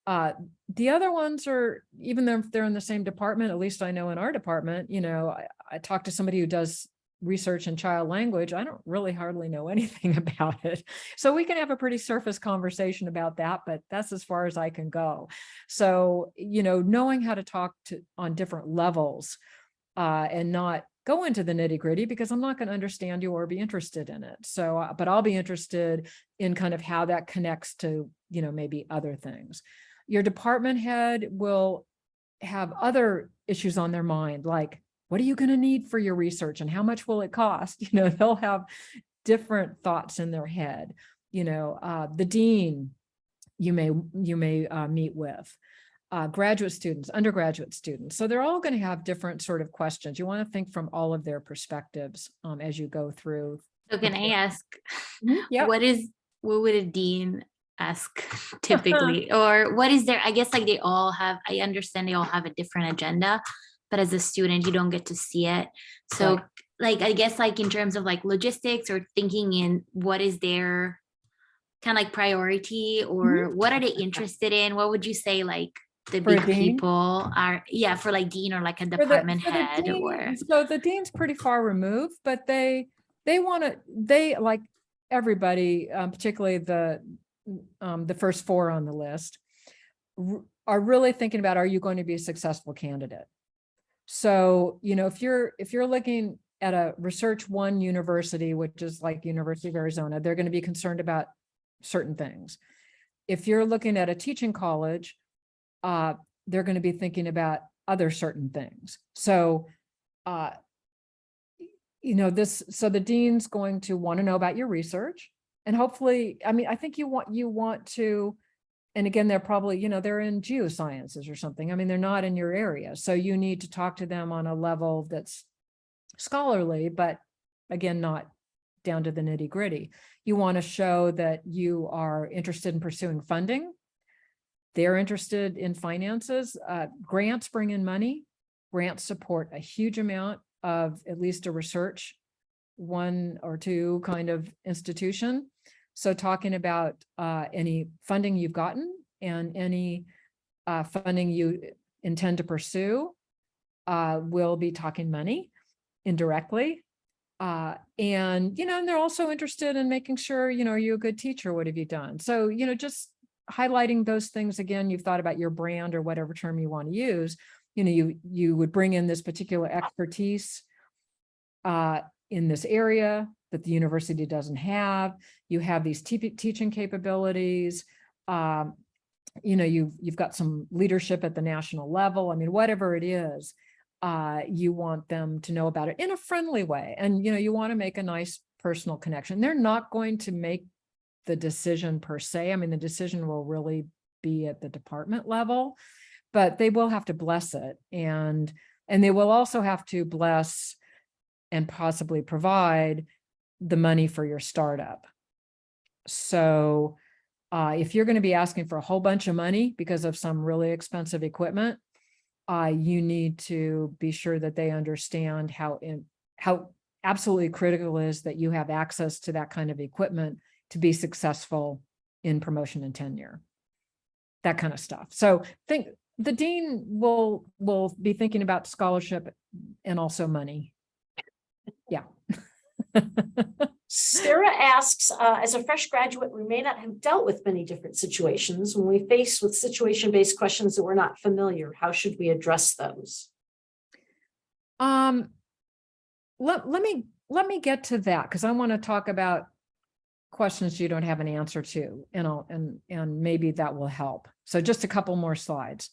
The other ones are, even though they're in the same department, at least I know in our department, I talked to somebody who does research in child language. I don't really hardly know anything about it. So we can have a pretty surface conversation about that, but that's as far as I can go. So, knowing how to talk on different levels and not go into the nitty gritty, because I'm not going to understand you or be interested in it. So, but I'll be interested in kind of how that connects to, maybe other things. Your department head will have other issues on their mind, like, what are you going to need for your research and how much will it cost? They'll have different thoughts in their head. The dean you may meet with, graduate students, undergraduate students. So they're all going to have different sort of questions. You want to think from all of their perspectives as you go through. So can I ask, Yeah. what would a dean ask typically? Or what is their, I guess like I understand they all have a different agenda, but as a student, you don't get to see it. So Right. like, I guess like in terms of like logistics or thinking in what is their kind of like priority or what are they interested in? What would you say like the For a big dean? people are, for like dean or like a For department the head dean, or. so the dean's pretty far removed, but they like everybody, particularly the first four on the list, are really thinking about, are you going to be a successful candidate? So, if you're looking at a Research One university, which is like University of Arizona, they're going to be concerned about certain things. If you're looking at a teaching college, they're going to be thinking about other certain things. So, so the dean's going to want to know about your research, and hopefully, I think you want to, and again, they're probably, they're in geosciences or something. They're not in your area. So you need to talk to them on a level that's scholarly, but again, not down to the nitty gritty. You want to show that you are interested in pursuing funding. They're interested in finances. Grants bring in money. Grants support a huge amount of at least a research one or two kind of institution. So talking about any funding you've gotten and any funding you intend to pursue, we'll be talking money indirectly. And they're also interested in making sure, are you a good teacher? What have you done? So, just highlighting those things. Again, you've thought about your brand or whatever term you want to use. You would bring in this particular expertise in this area that the university doesn't have. You have these teaching capabilities. You've got some leadership at the national level. Whatever it is, you want them to know about it in a friendly way. And, you want to make a nice personal connection. They're not going to make the decision per se. The decision will really be at the department level, but they will have to bless it. And they will also have to bless and possibly provide the money for your startup. So if you're going to be asking for a whole bunch of money because of some really expensive equipment, you need to be sure that they understand how absolutely critical it is that you have access to that kind of equipment to be successful in promotion and tenure, that kind of stuff. So the dean will be thinking about scholarship and also money. Yeah. Sarah asks, as a fresh graduate, we may not have dealt with many different situations. When we face with situation-based questions that we're not familiar, how should we address those? Let me get to that, because I want to talk about questions you don't have an answer to, and maybe that will help. So just a couple more slides.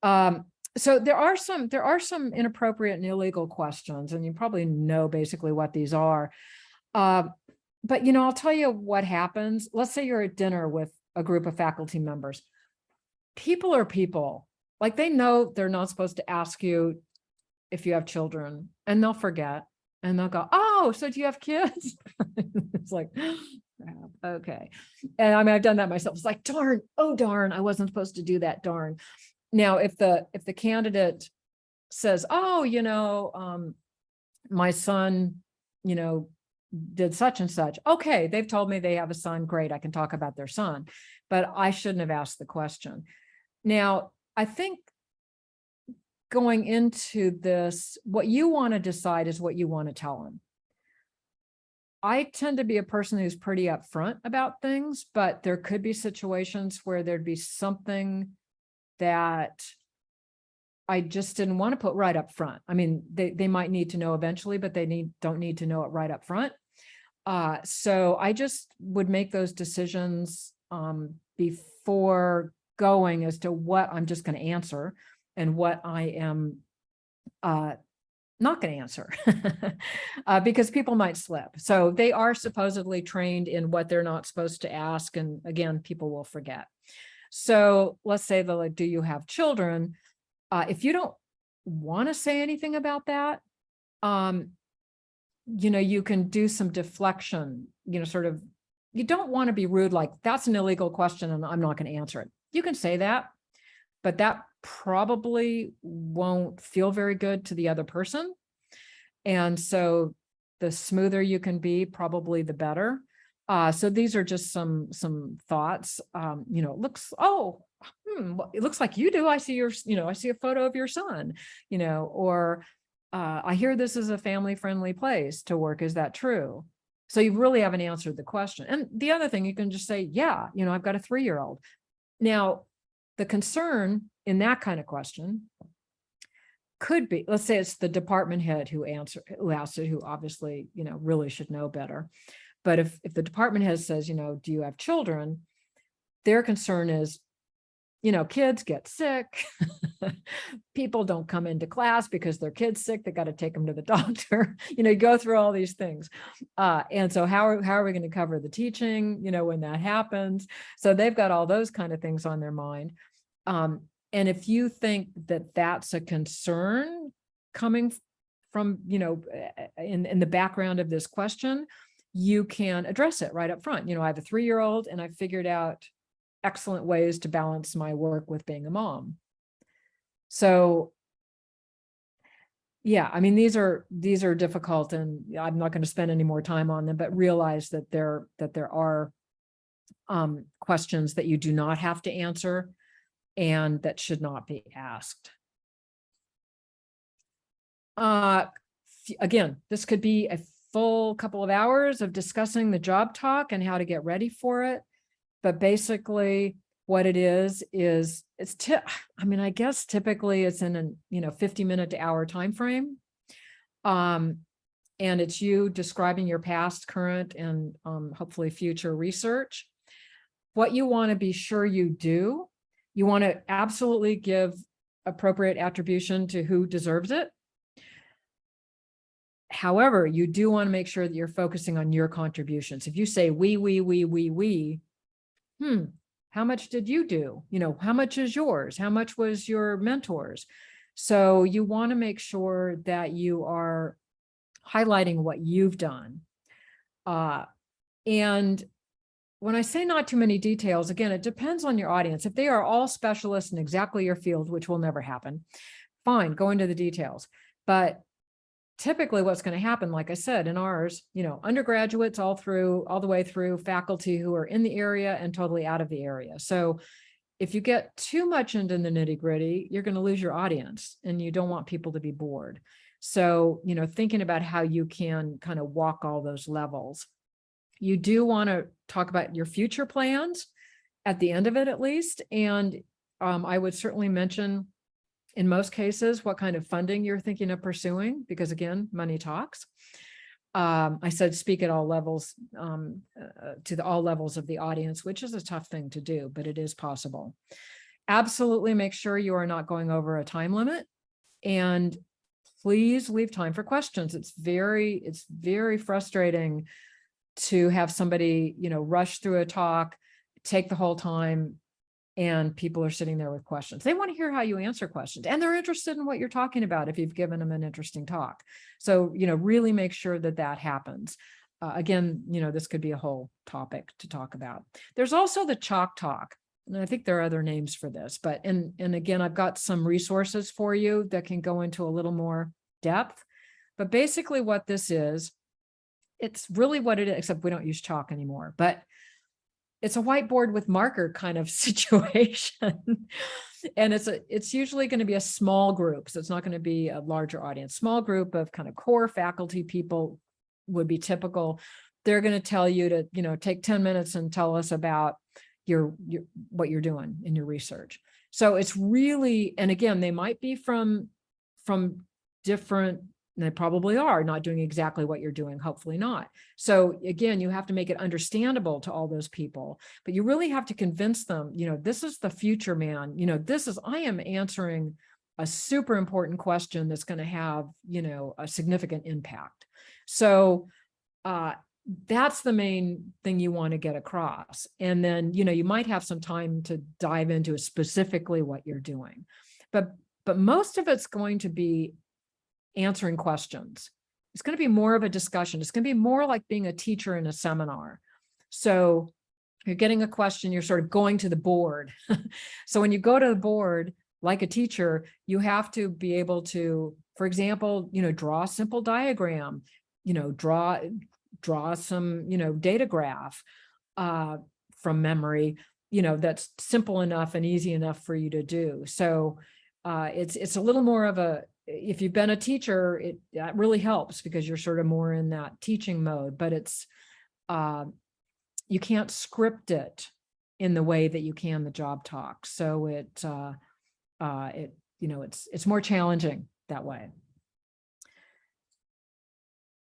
So there are some inappropriate and illegal questions, and you probably know basically what these are. But I'll tell you what happens. Let's say you're at dinner with a group of faculty members. People are people. Like, they know they're not supposed to ask you if you have children, and they'll forget, and they'll go, "Oh, so do you have kids?" It's like, okay. And I mean, I've done that myself. It's like, darn, oh darn, I wasn't supposed to do that, darn. Now, if the candidate says, "Oh, my son, did such and such," okay, they've told me they have a son, great, I can talk about their son, but I shouldn't have asked the question. Now, I think going into this, what you want to decide is what you want to tell them. I tend to be a person who's pretty upfront about things, but there could be situations where there'd be something that I just didn't want to put right up front. I mean, they might need to know eventually, but they don't need to know it right up front. So I just would make those decisions before going as to what I'm just going to answer and what I am not going to answer, because people might slip. So they are supposedly trained in what they're not supposed to ask. And again, people will forget. So let's say they're like, "Do you have children?" If you don't want to say anything about that, you can do some deflection, sort of, you don't want to be rude, like, "That's an illegal question and I'm not going to answer it." You can say that, but that probably won't feel very good to the other person. And so the smoother you can be, probably the better. So these are just some thoughts. It looks, it looks like you do. I see I see a photo of your son, or I hear this is a family-friendly place to work. Is that true? So you really haven't answered the question. And the other thing, you can just say, "Yeah, I've got a 3-year-old. Now, the concern in that kind of question could be, let's say it's the department head who asked it, who obviously, really should know better. But if the department head says, "Do you have children?" their concern is, kids get sick. People don't come into class because their kid's sick. They got to take them to the doctor. You go through all these things. And so how are we going to cover the teaching, when that happens? So they've got all those kind of things on their mind. And if you think that that's a concern coming from, in the background of this question, you can address it right up front. I have a 3-year-old and I figured out excellent ways to balance my work with being a mom. So yeah, I mean, these are difficult, and I'm not going to spend any more time on them, but realize that there are questions that you do not have to answer and that should not be asked. Again, this could be a full couple of hours of discussing the job talk and how to get ready for it. But basically what it is I guess typically it's in a 50-minute to hour time frame. And it's you describing your past, current, and hopefully future research. What you want to be sure you do, you want to absolutely give appropriate attribution to who deserves it. However, you do want to make sure that you're focusing on your contributions. If you say we, how much did you do? How much is yours? How much was your mentor's? So you want to make sure that you are highlighting what you've done. And when I say not too many details, again, it depends on your audience. If they are all specialists in exactly your field, which will never happen, fine, go into the details. But typically what's going to happen, like I said, in ours, undergraduates all the way through faculty who are in the area and totally out of the area. So if you get too much into the nitty gritty, you're going to lose your audience and you don't want people to be bored. So, thinking about how you can kind of walk all those levels. You do want to talk about your future plans at the end of it, at least. And I would certainly mention, in most cases, what kind of funding you're thinking of pursuing, because again, money talks. I said speak at all levels, to all levels of the audience, which is a tough thing to do, but it is possible. Absolutely make sure you are not going over a time limit, and please leave time for questions. It's very frustrating to have somebody, rush through a talk, take the whole time, and people are sitting there with questions. They want to hear how you answer questions, and they're interested in what you're talking about if you've given them an interesting talk. So, really make sure that that happens. Again, this could be a whole topic to talk about. There's also the chalk talk. And I think there are other names for this, but, and again, I've got some resources for you that can go into a little more depth, but basically what this is, it's really what it is, except we don't use chalk anymore, but it's a whiteboard with marker kind of situation. And it's usually going to be a small group. So it's not going to be a larger audience. Small group of kind of core faculty people would be typical. They're going to tell you to, take 10 minutes and tell us about your what you're doing in your research. So it's really, and again, they might be from different, they probably are not doing exactly what you're doing, hopefully not. So again, you have to make it understandable to all those people, but you really have to convince them, this is the future, man. I am answering a super important question that's going to have, a significant impact. So that's the main thing you want to get across. And then, you might have some time to dive into specifically what you're doing, but most of it's going to be answering questions. It's going to be more of a discussion. It's going to be more like being a teacher in a seminar. So you're getting a question, you're sort of going to the board. So when you go to the board, like a teacher, you have to be able to, for example, draw a simple diagram, draw some, data graph from memory, that's simple enough and easy enough for you to do. So it's a little more of a, if you've been a teacher, that really helps because you're sort of more in that teaching mode, but it's, you can't script it in the way that you can the job talk. So it's more challenging that way.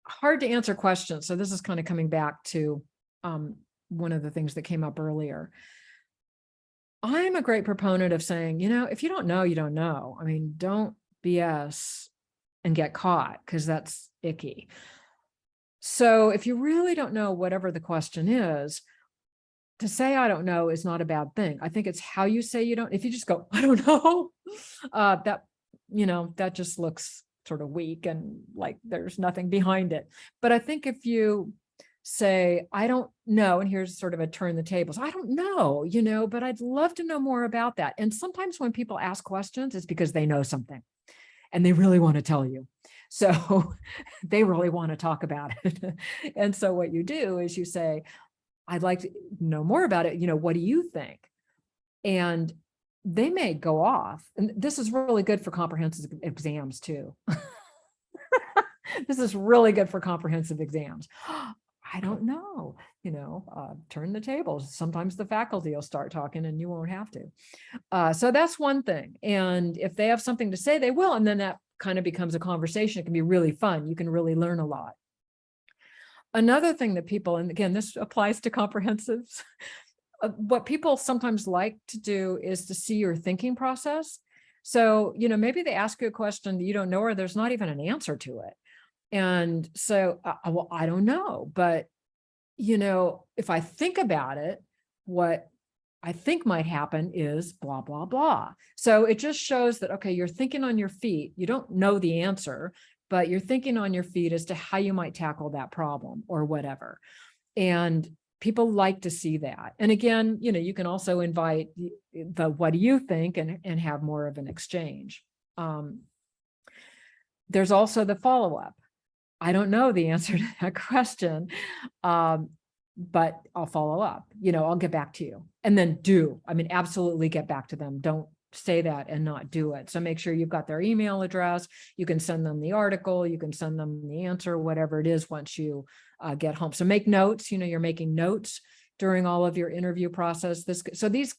Hard to answer questions. So this is kind of coming back to one of the things that came up earlier. I'm a great proponent of saying, if you don't know, you don't know. I mean, don't BS and get caught, because that's icky. So if you really don't know whatever the question is, to say I don't know is not a bad thing. I think it's how you say you don't. If you just go, I don't know, that just looks sort of weak and like there's nothing behind it. But I think if you say, I don't know, and here's sort of a turn the tables, I don't know, but I'd love to know more about that. And sometimes when people ask questions, it's because they know something and they really want to tell you. So they really want to talk about it. And so what you do is you say, I'd like to know more about it. What do you think? And they may go off. And this is really good for comprehensive exams too. This is really good for comprehensive exams. I don't know, turn the tables. Sometimes the faculty will start talking and you won't have to. So that's one thing. And if they have something to say, they will. And then that kind of becomes a conversation. It can be really fun. You can really learn a lot. Another thing that people, and again, this applies to comprehensives, what people sometimes like to do is to see your thinking process. So, maybe they ask you a question that you don't know, or there's not even an answer to it. And so, well, I don't know, but, if I think about it, what I think might happen is blah, blah, blah. So it just shows that, okay, you're thinking on your feet. You don't know the answer, but you're thinking on your feet as to how you might tackle that problem or whatever. And people like to see that. And again, you can also invite the, what do you think, and have more of an exchange. There's also the follow-up. I don't know the answer to that question. but I'll follow up, I'll get back to you. And then absolutely get back to them. Don't say that and not do it. So make sure you've got their email address. You can send them the article, you can send them the answer, whatever it is once you get home. So make notes, you're making notes during all of your interview process. So these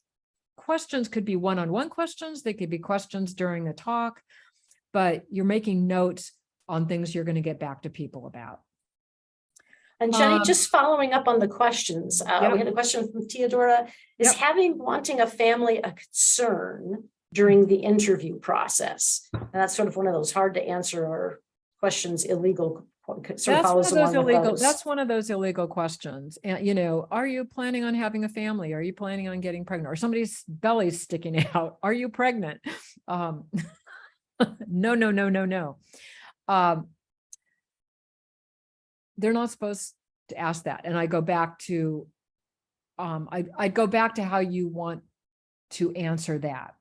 questions could be one-on-one questions. They could be questions during a talk, but you're making notes on things you're going to get back to people about. And Jenny, just following up on the questions, we had a question from Theodora. Is wanting a family a concern during the interview process? And that's sort of one of those hard to answer or questions illegal. That's one of those illegal questions. And, are you planning on having a family? Are you planning on getting pregnant? Or somebody's belly's sticking out? Are you pregnant? No. They're not supposed to ask that. And I go back to, I go back to how you want to answer that.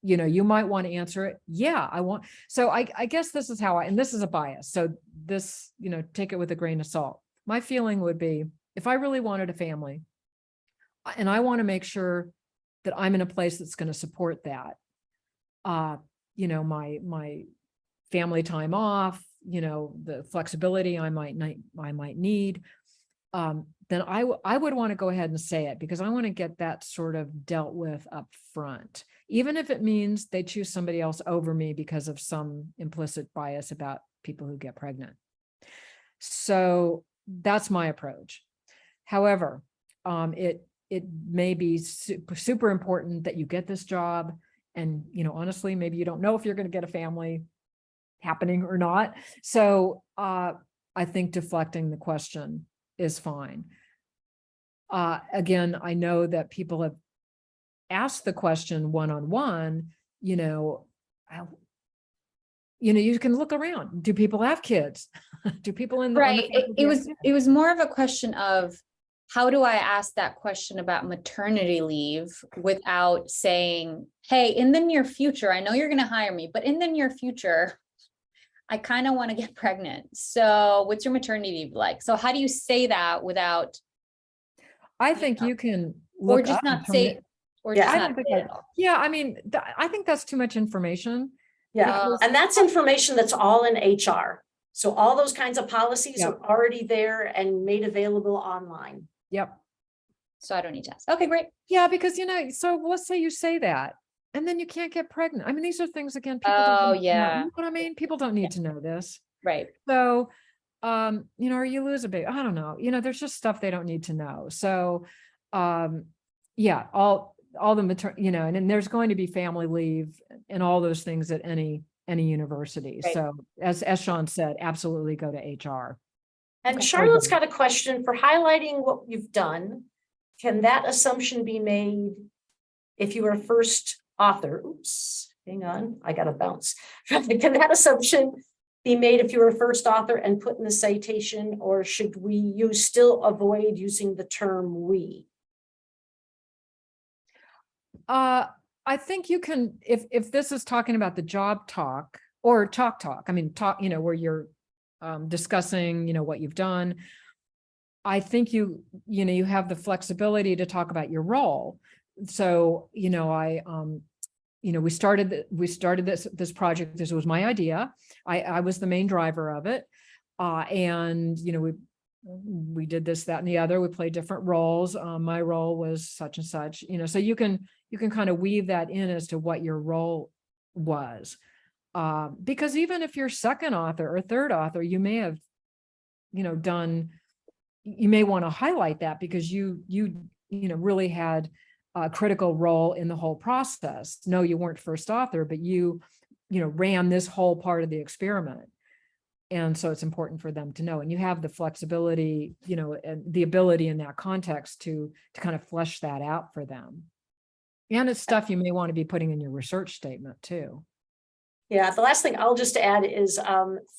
You might want to answer it. Yeah, I want. So I guess this is how and this is a bias. So this, take it with a grain of salt. My feeling would be, if I really wanted a family and I want to make sure that I'm in a place that's going to support that, my family time off, the flexibility I might need, then I would want to go ahead and say it, because I want to get that sort of dealt with up front, even if it means they choose somebody else over me because of some implicit bias about people who get pregnant. So that's my approach. However, it may be super important that you get this job. And, honestly, maybe you don't know if you're going to get a family happening or not. So I think deflecting the question is fine. Again, I know that people have asked the question one-on-one, you can look around. Do people have kids? Do people in the right? It was more of a question of, how do I ask that question about maternity leave without saying, hey, in the near future, I know you're going to hire me, but in the near future, I kind of want to get pregnant. So what's your maternity leave like? So how do you say that without? I think you can look or just not say, or just not say it at all. Yeah, I mean, I think that's too much information. Yeah, and that's information that's all in HR. So all those kinds of policies are already there and made available online. Yep. So I don't need to ask. Okay, great. Yeah, because, so let's say you say that, and then you can't get pregnant. I mean, these are things, again, people don't know. You know what I mean? People don't need to know this. Right. So, or you lose a baby. I don't know. There's just stuff they don't need to know. So, yeah, all the and then there's going to be family leave and all those things at any university. Right. So as Sean said, absolutely go to HR. And Charlotte's got a question for highlighting what you've done. Can that assumption be made if you were a first author? Oops, hang on, I got to bounce. Can that assumption be made if you were a first author and put in the citation, or should you still avoid using the term we? I think you can, if this is talking about the job talk or talk, I mean, talk, where you're discussing, we you've done. I think you have the flexibility to talk about your role. So, we started this project. This was my idea. I was the main driver of it. And, we did this, that, and the other. We played different roles. My role was such and such, so you can kind of weave that in as to what your role was. Because even if you're second author or third author, you may have, you may want to highlight that because you really had a critical role in the whole process. No, you weren't first author, but you ran this whole part of the experiment. And so it's important for them to know, and you have the flexibility, and the ability in that context to kind of flesh that out for them. And it's stuff you may want to be putting in your research statement too. Yeah, the last thing I'll just add is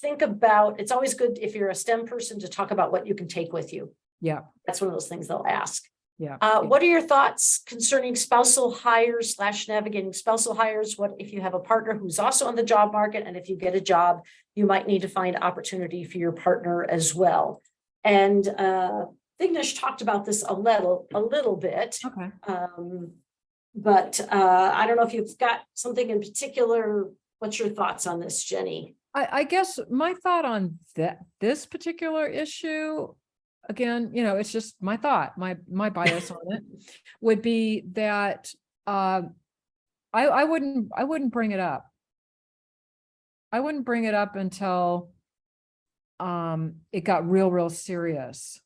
think about, it's always good if you're a STEM person to talk about what you can take with you. Yeah. That's one of those things they'll ask. Yeah. What are your thoughts concerning spousal hires / navigating spousal hires? What if you have a partner who's also on the job market, and if you get a job, you might need to find opportunity for your partner as well. And Vignesh talked about this a little bit. Okay. But I don't know if you've got something in particular. What's your thoughts on this, Jenny? I guess my thought on this particular issue, again, it's just my thought, my bias on it would be that I wouldn't bring it up. I wouldn't bring it up until it got real serious.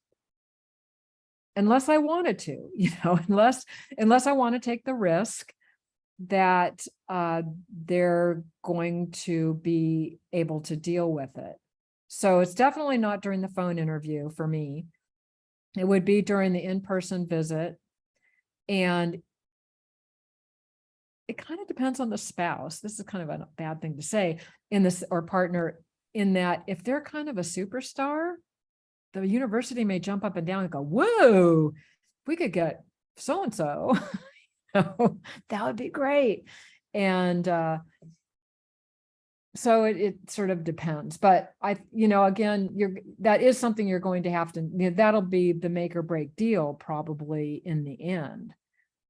Unless I wanted to, unless I want to take the risk that they're going to be able to deal with it. So it's definitely not during the phone interview for me. It would be during the in-person visit. And it kind of depends on the spouse. This is kind of a bad thing to say or partner, in that if they're kind of a superstar, the university may jump up and down and go, whoa, we could get so-and-so. That would be great. And so it sort of depends, but again, that is something you're going to have to, that'll be the make or break deal probably in the end.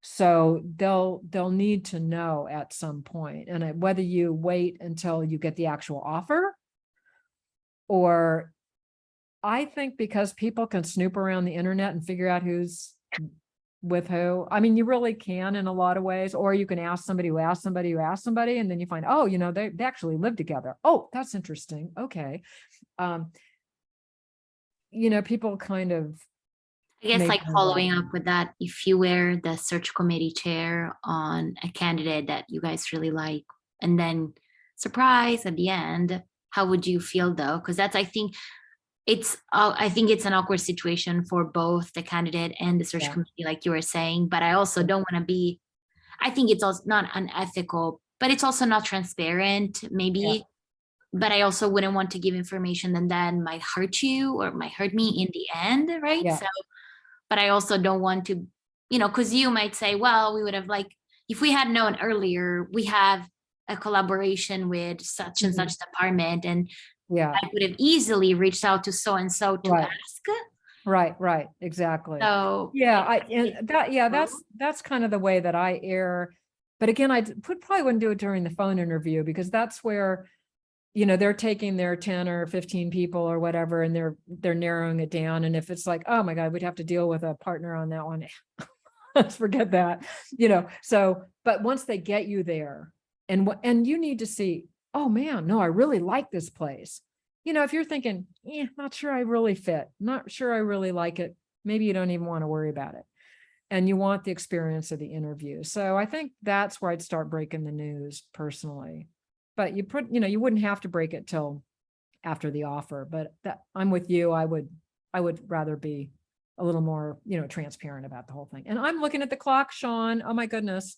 So they'll need to know at some point, and whether you wait until you get the actual offer, or I think because people can snoop around the internet and figure out who's with who. I mean, you really can in a lot of ways, or you can ask somebody who asked somebody who asked somebody, and then you find, oh, they actually live together. Oh, that's interesting. Okay. People kind of, I guess, like, maybe following up with that, if you were the search committee chair on a candidate that you guys really like, and then surprise at the end, how would you feel though? Because I think it's an awkward situation for both the candidate and the search committee, like you were saying. But I also don't want to be, I think it's also not unethical, but it's also not transparent, maybe. Yeah. But I also wouldn't want to give information that then might hurt you or might hurt me in the end, right? Yeah. So, but I also don't want to, because you might say, well, we would have, like, if we had known earlier, we have a collaboration with such and such department, and I could have easily reached out to so-and-so to ask. Right, exactly. So that's kind of the way that I err. But again, probably wouldn't do it during the phone interview, because that's where, they're taking their 10 or 15 people or whatever, and they're narrowing it down. And if it's like, oh my God, we'd have to deal with a partner on that one. Let's forget that, so, but once they get you there, and you need to see, oh man, no, I really like this place. If you're thinking, not sure I really fit, not sure I really like it, maybe you don't even want to worry about it. And you want the experience of the interview. So I think that's where I'd start breaking the news personally. But you wouldn't have to break it till after the offer. But I'm with you. I would rather be a little more, transparent about the whole thing. And I'm looking at the clock, Sean. Oh my goodness.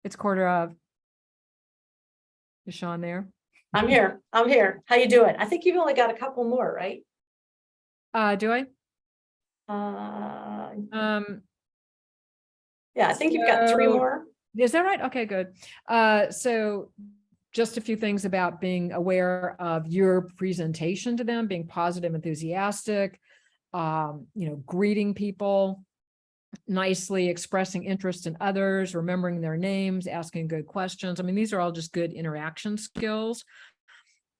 It's 1:15. Is Sean there? I'm here. How you doing? I think you've only got a couple more, right? Do I? Yeah, I think you've got 3 more. Is that right? Okay, good. So just a few things about being aware of your presentation to them, being positive, enthusiastic, greeting people nicely, expressing interest in others, remembering their names, asking good questions. I mean, these are all just good interaction skills.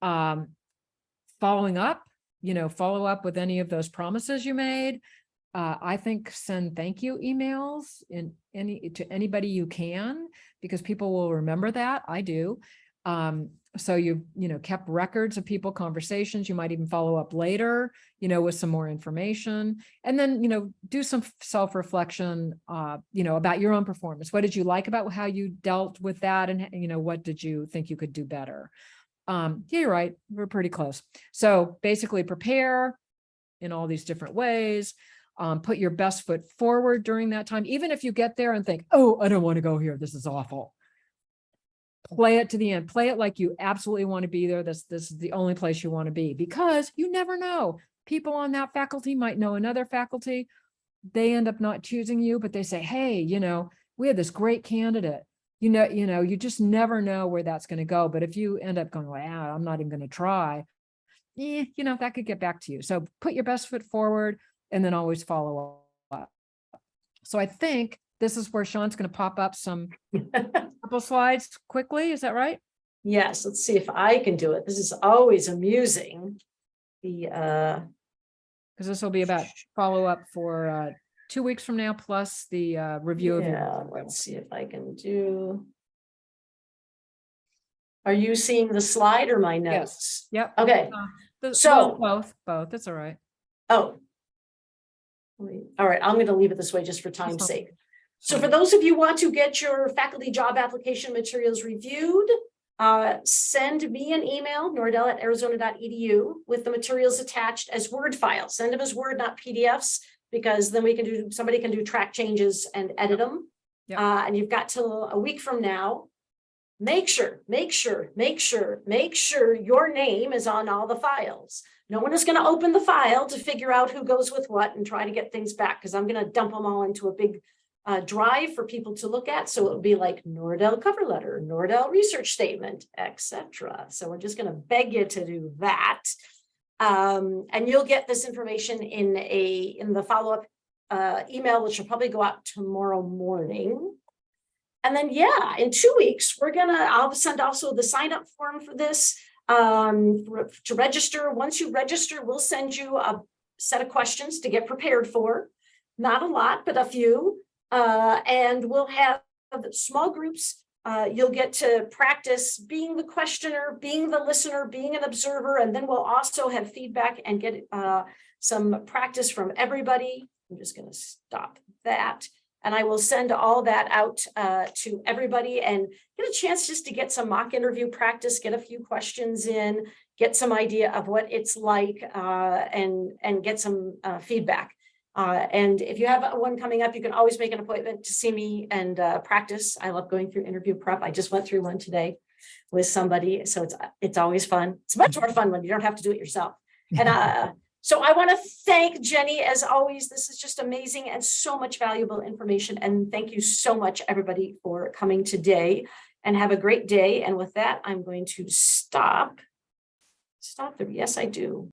Following up, follow up with any of those promises you made. I think send thank you emails to anybody you can, because people will remember that. I do. So you kept records of people, conversations. You might even follow up later, with some more information, and then, do some self-reflection, about your own performance. What did you like about how you dealt with that? And, what did you think you could do better? Yeah, you're right. We're pretty close. So basically prepare in all these different ways. Put your best foot forward during that time. Even if you get there and think, oh, I don't want to go here, this is awful. Play it to the end. Play it like you absolutely want to be there. This is the only place you want to be, because you never know. People on that faculty might know another faculty. They end up not choosing you, but they say, hey, we had this great candidate. You just never know where that's going to go. But if you end up going, wow, I'm not even going to try, that could get back to you. So put your best foot forward and then always follow up. So I think this is where Sean's going to pop up some couple slides quickly. Is that right? Yes, let's see if I can do it. This is always amusing. Because this will be about follow up for 2 weeks from now, plus the review of your. Let's see if I can do. Are you seeing the slide or my notes? Yep. Okay. So both. That's all right. Oh. All right, I'm going to leave it this way just for time's fine. sake. So for those of you who want to get your faculty job application materials reviewed, send me an email, nordell@arizona.edu, with the materials attached as Word files. Send them as Word, not PDFs, because then somebody can do track changes and edit them. Yep. And you've got till a week from now. Make sure your name is on all the files. No one is going to open the file to figure out who goes with what and try to get things back, because I'm going to dump them all into a big drive for people to look at. So it'll be like Nordell cover letter, Nordell research statement, etc. So we're just going to beg you to do that. And you'll get this information in the follow-up email, which will probably go out tomorrow morning. And then, in 2 weeks, I'll send also the sign-up form for this to register. Once you register, we'll send you a set of questions to get prepared for. Not a lot, but a few. And we'll have small groups. You'll get to practice being the questioner, being the listener, being an observer, and then we'll also have feedback and get some practice from everybody. I'm just going to stop that. And I will send all that out to everybody and get a chance just to get some mock interview practice, get a few questions in, get some idea of what it's like, and get some feedback. And if you have one coming up, you can always make an appointment to see me and practice. I love going through interview prep. I just went through one today with somebody. So it's always fun. It's much more fun when you don't have to do it yourself. And so I want to thank Jenny, as always. This is just amazing and so much valuable information. And thank you so much, everybody, for coming today, and have a great day. And with that, I'm going to stop. Yes, I do.